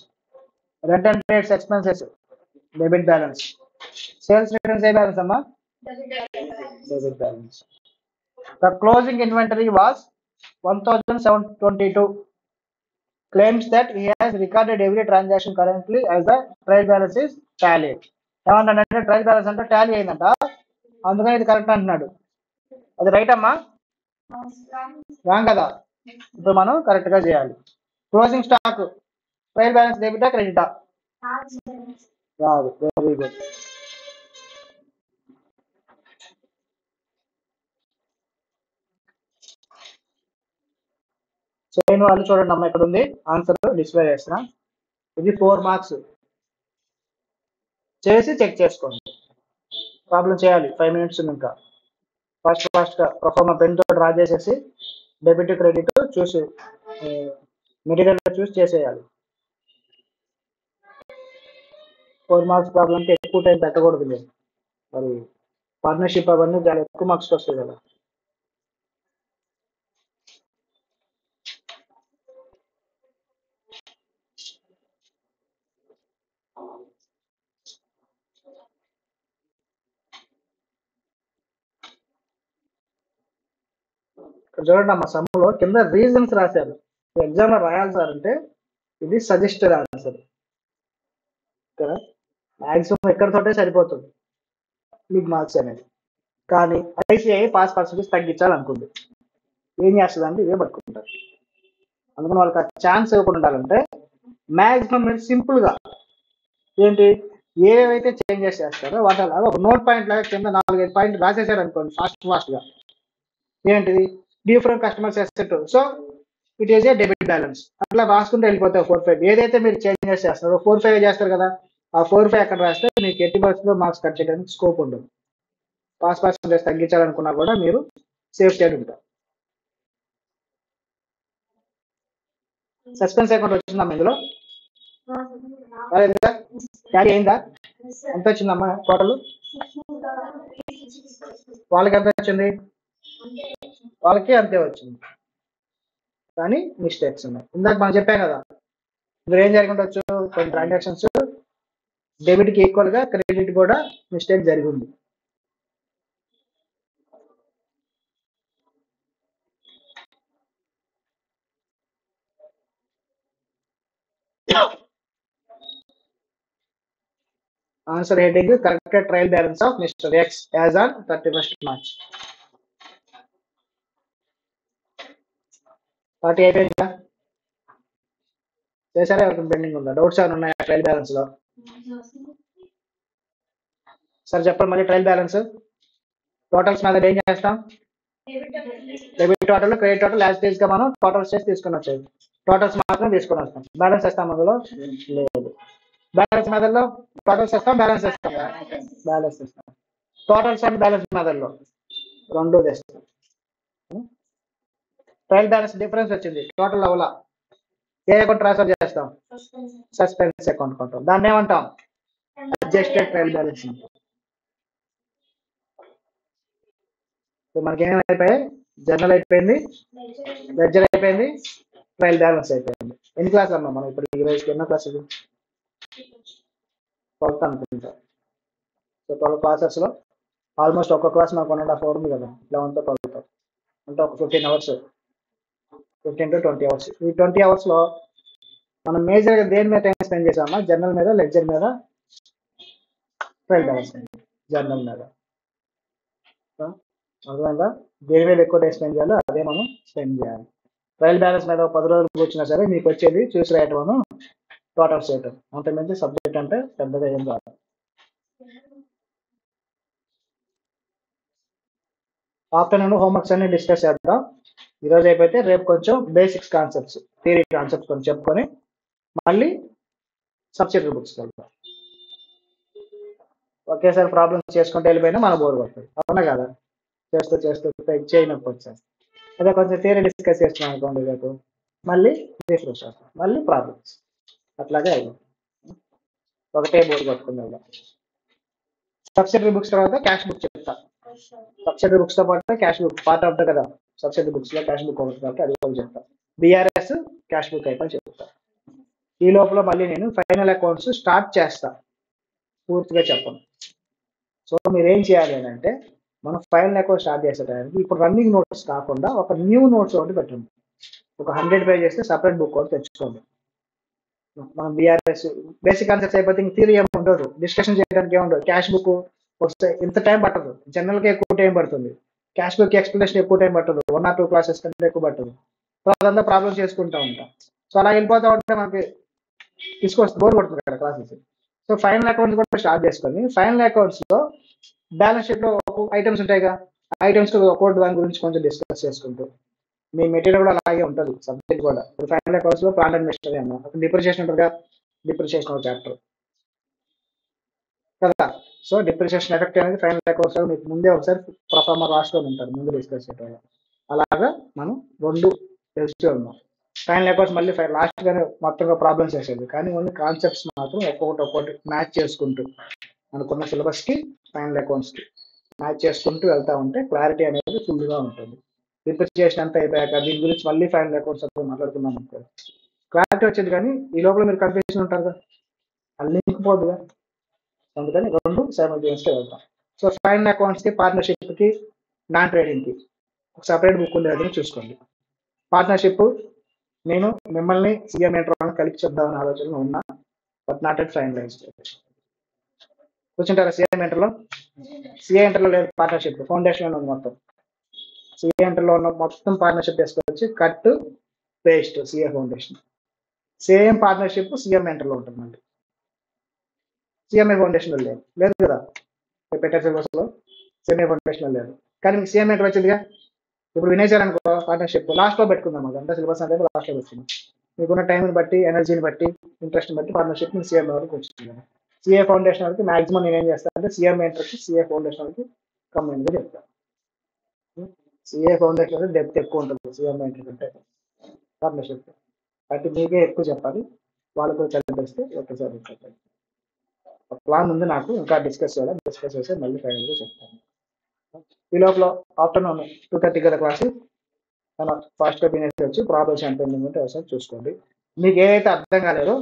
rent and rates expenses debit balance, sales returns ఏ బ్యాలెన్స్ అమ్మా debit balance. The closing inventory was 1722. Claims that he has recorded every transaction currently as the trade balance is tallied. ఏమంటాడంటే ట్రయల్ బ్యాలెన్స్ అంటే టాలీ అయిందంట, అందుకని ఇది కరెక్ట్ అంటున్నాడు. అది రైట్ అమ్మా రాంగ్ కదా, ఇప్పుడు మనం కరెక్ట్ గా చేయాలి. క్లోజింగ్ స్టాక్ ట్రయల్ బ్యాలెన్స్ డెబిటా క్రెడిటా? రాదు. Very good. చేయని వాళ్ళు చూడండి అమ్మ, ఇక్కడ ఉంది ఆన్సర్ డిస్ప్లే చేస్తున్నా. ఇది 4 మార్క్స్. చేసి చెక్ చేసుకోండి. ప్రాబ్లం చేయాలి, 5 minutes ఉంది ఇంకా. ఫాస్ట్ గా ప్రొఫార్మా పెన్ తో డ్రా చేసేసి డెబిట్ క్రెడిట్ చూసి మెటీరియల్ చూసి చేసేయాలి. 4 మార్క్స్ ప్రాబ్లంకి ఎక్కువ టైం పెట్టకూడదు లేదు, మరి పార్ట్నర్షిప్ అవన్నీ చాలా ఎక్కువ మార్క్స్ వస్తాయి కదా. చూడండి అమ్మ, సమ్ములో కింద రీజన్స్ రాశారు. ఎగ్జామ్ లో రాయాలి సార్ అంటే ఇది సజెస్టెడ్ ఆన్సర్ కదా, మాక్సిమం ఎక్కడితోటే సరిపోతుంది మీకు మార్క్స్ అనేది. కానీ ఐసిఐ పాస్ పర్సెంటేజ్ తగ్గించాలనుకుంది, ఏం చేస్తుందంటే ఇవే పట్టుకుంటారు. అందుకని వాళ్ళకి ఆ ఛాన్స్ ఇవ్వకుండా ఉండాలంటే మాక్సిమం మీరు సింపుల్ గా ఏంటి ఏవైతే చేంజెస్ చేస్తారో వాటి అలాగా ఒక నోట్ పాయింట్ లాగా కింద 4-5 పాయింట్లు రాసేసారు అనుకోండి ఫాస్ట్ గా. ఏంటిది different customers asset, so it is a debit balance అట్లా రాసుకుంటూ వెళ్ళిపోతాయి. 4-5 ఏదైతే మీరు చేంజెస్ చేస్తారో 4-5 చేస్తారు కదా, ఆ 4-5 అక్కడ రాస్తే మీకు 80% మార్క్స్ కట్ చేయడానికి స్కోప్ ఉండదు. పాస్ పర్సెంటేజ్ తగ్గించాలనుకున్నా కూడా మీరు సేఫ్ సైడ్ ఉంటారు. సస్పెన్స్ అకౌంట్ వచ్చిందమ్మా ఇందులో, క్యారీ అయిందా? ఎంత వచ్చిందమ్మా టోటల్? వాళ్ళకి ఎంత వచ్చింది? వాళ్ళకి అంతే వచ్చింది, కానీ మిస్టేక్స్ ఉన్నాయి. ఇందాక మనం చెప్పాం కదా, ఇందులో ఏం జరిగి ఉండొచ్చు, కొన్ని ట్రాన్సాక్షన్స్ డెబిట్ కి ఈక్వల్ గా క్రెడిట్ కూడా మిస్టేక్ జరిగింది. Answer heading corrected trial balance of mister X as on 31st March. Party అయిపోయిందా? చేశారా? ఎవరికి పెండింగ్ ఉందా? డౌట్స్ ఏమైనా ఉన్నాయా ట్రయల్ బ్యాలెన్స్ లో? సార్ చెప్పండి మళ్ళీ. ట్రయల్ బ్యాలెన్స్ టోటల్స్ మీద ఏం చేస్తాం? Debit total credit total as it is గా మనం టోటల్స్ చేసి తీసుకుని వచ్చేది, టోటల్స్ మాత్రం తీసుకుని వస్తాం. బ్యాలెన్స్ వేస్తాం అందులో లేదు. బ్యాలెన్స్ మెథడ్లో టోటల్స్ వేస్తాం, బ్యాలెన్స్ వేస్తాం, బ్యాలెన్స్ వేస్తాం. టోటల్స్ అండ్ బ్యాలెన్స్ మెథడ్లో రెండు వేస్తాం. ట్రయల్ బ్యాలెన్స్ డిఫరెన్స్ వచ్చింది, టోటల్ అవలా. ఏ అకౌంట్ ట్రాన్స్ఫర్ చేస్తాం? సస్పెన్స్ అకౌంట్ కొంటాం. దాన్ని ఏమంటాం? Adjusted trial balance. మనకి ఏమైపోయాయి? జర్నల్ అయిపోయింది, లెడ్జర్ అయిపోయింది, ట్రయల్ బ్యాలెన్స్ అయిపోయింది. ఎన్ని క్లాసులు అమ్మా మనం ఇప్పుడు ఈ రోజుకి? ఎన్నో క్లాస్ ఇది? 12th అనుకుంటా. సో 12 క్లాసెస్ లో ఆల్మోస్ట్ ఒక్క క్లాస్ నాకు 1.5 hour ఉంది కదా, 11th 12th అంటే ఒక 15 hours, 15 to 20 hours. ఈ 20 hours లో మనం మేజర్ గా దేని మీద టైం స్పెండ్ చేసామా? జర్నల్ మీద, లెడ్జర్ మీద, ట్రయల్ బ్యాలెన్స్ జర్నల్ మీద. అర్థమైందా? దేని మీద ఎక్కువ టైం స్పెండ్ చేయాలో అదే మనం స్పెండ్ చేయాలి. ట్రయల్ బ్యాలెన్స్ మీద 10 రోజులు వచ్చినా సరే మీకు వచ్చేది చూసి రాయటం, టోటల్స్ చేయటం, అంతకుమించి సబ్జెక్ట్ అంటే పెద్దగా ఏం కాదు. ఆఫ్టర్నూన్ హోంవర్క్స్ అన్ని డిస్కస్ చేద్దాం. ఈరోజు అయిపోతే రేపు కొంచెం బేసిక్స్ కాన్సెప్ట్స్, థియరీ కాన్సెప్ట్స్ కొంచెం చెప్పుకొని మళ్ళీ సబ్జెక్ట్ బుక్స్ వెళ్తాం. ఒకేసారి ప్రాబ్లమ్స్ చేసుకుంటూ వెళ్ళిపోయినా మన బోర్ పడుతుంది, అవునా కదా? చేస్తూ చేయనప్పుడు వచ్చేస్తాం. అదే కొంచెం థియరీ డిస్కస్ చేస్తున్నాం అనుకోండి, రేపు మళ్ళీ రిఫ్రెష్ అవుతాం, మళ్ళీ ప్రాబ్లమ్స్, అట్లాగే అయ్యి ఒకటే బోర్డు పట్టుకుని వెళ్దాం. సబ్సిడరీ బుక్స్ తర్వాత క్యాష్ బుక్ చెప్తా. సబ్సిడరీ బుక్స్ తో పాటు cash book part of the కదా, సబ్సిడరీ బుక్స్ లో క్యాష్ బుక్ ఒకటి కాబట్టి అది కూడా చెప్తా. బీఆర్ఎస్ క్యాష్ బుక్ అయితే చెప్తా. ఈ లోపల మళ్ళీ నేను ఫైనల్ అకౌంట్స్ స్టార్ట్ చేస్తా, పూర్తిగా చెప్పను. సో మీరు ఏం చేయాలి అని అంటే, మనం ఫైనల్ అకౌంట్ స్టార్ట్ చేసేటానికి ఇప్పుడు రన్నింగ్ నోట్స్ కాకుండా ఒక న్యూ నోట్స్ ఒకటి పెట్టండి. ఒక 100 పేజెస్ సపరేట్ బుక్ ఒకటి తెచ్చుకోండి. మనం బీఆర్ఎస్ బేసిక్ కాన్సెప్ట్స్ అయిపోతే ఇంక థియరీ ఏమి ఉండదు, డిస్కషన్ చేయడానికి ఏముండదు. క్యాష్ బుక్ వస్తే ఇంత టైం పట్టదు, జనరల్గా ఎక్కువ టైం పడుతుంది. క్యాష్ బుక్ ఎక్స్ప్లెనేషన్ ఎక్కువ టైం పట్టదు, 1 or 2 క్లాసెస్ కంటే ఎక్కువ పట్టదు. సో అదంతా ప్రాబ్లమ్ చేసుకుంటూ ఉంటాం. సో అలా వెళ్ళిపోతా ఉంటే మనకి తీసుకొస్తే బోర్ కొడుతుంది కదా క్లాసెస్. సో ఫైనల్ అకౌంట్స్ కూడా స్టార్ట్ చేసుకొని, ఫైనల్ అకౌంట్స్ లో బ్యాలెన్స్ షీట్ లో ఐటమ్స్ ఉంటాయిగా, ఐటమ్స్ ఒక్కొక్కటి దాని గురించి కొంచెం డిస్కస్ చేసుకుంటూ, మీ మెటీరియల్ కూడా అలాగే ఉంటుంది, సబ్జెక్ట్ కూడా. ఇప్పుడు ఫైనల్ అకౌంట్స్ లో ప్లాంట్ అండ్ మెషినరీ అన్నా, డిప్రిషియేషన్ ఉంటుందిగా, డిప్రిషియేషన్ ఒక చాప్టర్ కదా. సో డిప్రిషియేషన్ ఎఫెక్ట్ అనేది ఫైనల్ అకౌంట్స్ లో మీకు ముందే ఒకసారి పర్ఫార్మర్ రాసుకొని ఉంటారు, ముందు డిస్కస్ చేయడం. అలాగా మనం రెండు తెలుస్తూ ఉన్నాం. ఫైనల్ అకౌంట్స్ మళ్ళీ లాస్ట్ గానే మొత్తంగా ప్రాబ్లమ్స్ చేసేది, కానీ ఓన్లీ కాన్సెప్ట్స్ మాత్రం ఒక్కొక్కటి మ్యాచ్ చేసుకుంటూ అనుకున్న సిలబస్ కి ఫైనల్ అకౌంట్స్ కి మ్యాచ్ చేసుకుంటూ వెళ్తా ఉంటే క్లారిటీ అనేది ఫుల్ గా ఉంటుంది. డిప్రిషియేషన్ అంతా అయిపోయాక దీని గురించి మళ్ళీ ఫైనల్ అకౌంట్స్ అప్పుడు మాట్లాడుకున్నాం అనుకో, క్లారిటీ వచ్చేది. కానీ ఈ లోపల మీరు కన్ఫ్యూజన్ ఉంటారు కదా, అది లింక్ పోదుగా, అందుకని రెండు సైమల్టేనియస్ గా వెళ్తాం. సో ఫైనల్ అకౌంట్స్ కి, పార్ట్నర్షిప్ కి, నాన్ ట్రేడింగ్ కి ఒక సపరేట్ బుక్ ఉండేది చూసుకోండి. పార్ట్నర్షిప్ నేను మిమ్మల్ని సీఎం ఎంటర్ కలిపి చెప్దామని ఆలోచనలో ఉన్నా, బట్ నాట్ ఎట్ ఫైనలైజ్డ్. కూర్చుంటారా సీఎం ఎంటర్లో? సీఏ ఎంటర్లో లేదు పార్ట్నర్షిప్, ఫౌండేషన్ ఉంది మొత్తం. సీఏ ఎంటర్లో ఉన్న మొత్తం పార్ట్నర్షిప్ తీసుకొచ్చి cut paste CA foundation. Same partnership CM ఎంటర్లో ఉంటుంది. మళ్ళీ సిఎంఏ ఫౌండేషన్ లేదు, లేదు కదా పెట్టే సిలబస్ లో సిఎంఏ ఫౌండేషన్ లేదు. కానీ మీకు సీఎం ఎంటర్ వచ్చిందిగా. ఇప్పుడు వినేశారు అనుకో, పార్ట్నర్షిప్ లాస్ట్ లో పెట్టుకుందాం, మాకు అంతా సిలబస్ అంటే లాస్ట్ లో పెట్టుకుందాం. మీకున్న టైంని బట్టి, ఎనర్జీని బట్టి, ఇంట్రెస్ట్ బట్టి పార్ట్నర్షిప్ సీఎం వరకు వచ్చింది. సిఏ ఫౌండేషన్ వరకు మాక్సిమం నేను ఏం చేస్తాను అంటే, సీఎం ఎంటర్కి సిఏ ఫౌండేషన్ వరకు కంబైన్గా చెప్తాను. సిఏ ఫౌండేషన్ డెప్త్ ఎక్కువ ఉంటుంది సీఎం ఎంటర్ కంటే పార్ట్నర్షిప్, అంటే మీకే ఎక్కువ చెప్పాలి, వాళ్ళు కూడా చదివిస్తే ఒకసారి చెప్పాలి. ప్లాన్ ఉంది నాకు, ఇంకా డిస్కస్ చేసి మళ్ళీ ఫైనల్గా చెప్తాను. ఈ లోపల ఆఫ్టర్నూన్ 2:30 కదా క్లాసు, మనం ఫాస్ట్గా తినేసి వచ్చి ప్రాబ్లమ్స్ ఎంత ఉంటే ఒకసారి చూసుకోండి. మీకు ఏదైతే అర్థం కాలేదో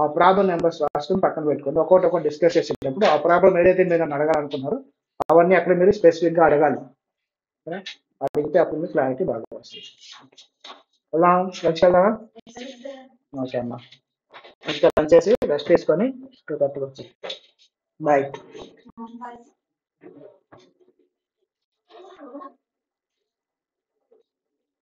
ఆ ప్రాబ్లం నెంబర్స్ రాసుకుని పక్కన పెట్టుకోండి. ఒక్కొక్కటి డిస్కస్ చేసేటప్పుడు ఆ ప్రాబ్లం ఏదైతే మీరు నన్ను అడగాలనుకున్నారో అవన్నీ అక్కడ మీరు స్పెసిఫిక్గా అడగాలి. అడిగితే అప్పుడు మీకు క్లారిటీ బాగా వస్తుంది. వెళ్దాం, లంచ్ వెళ్దామా? ఓకే అమ్మా, ఇంకా లంచ్ చేసి రెస్ట్ తీసుకొని 2:30 వచ్చి బాయ్.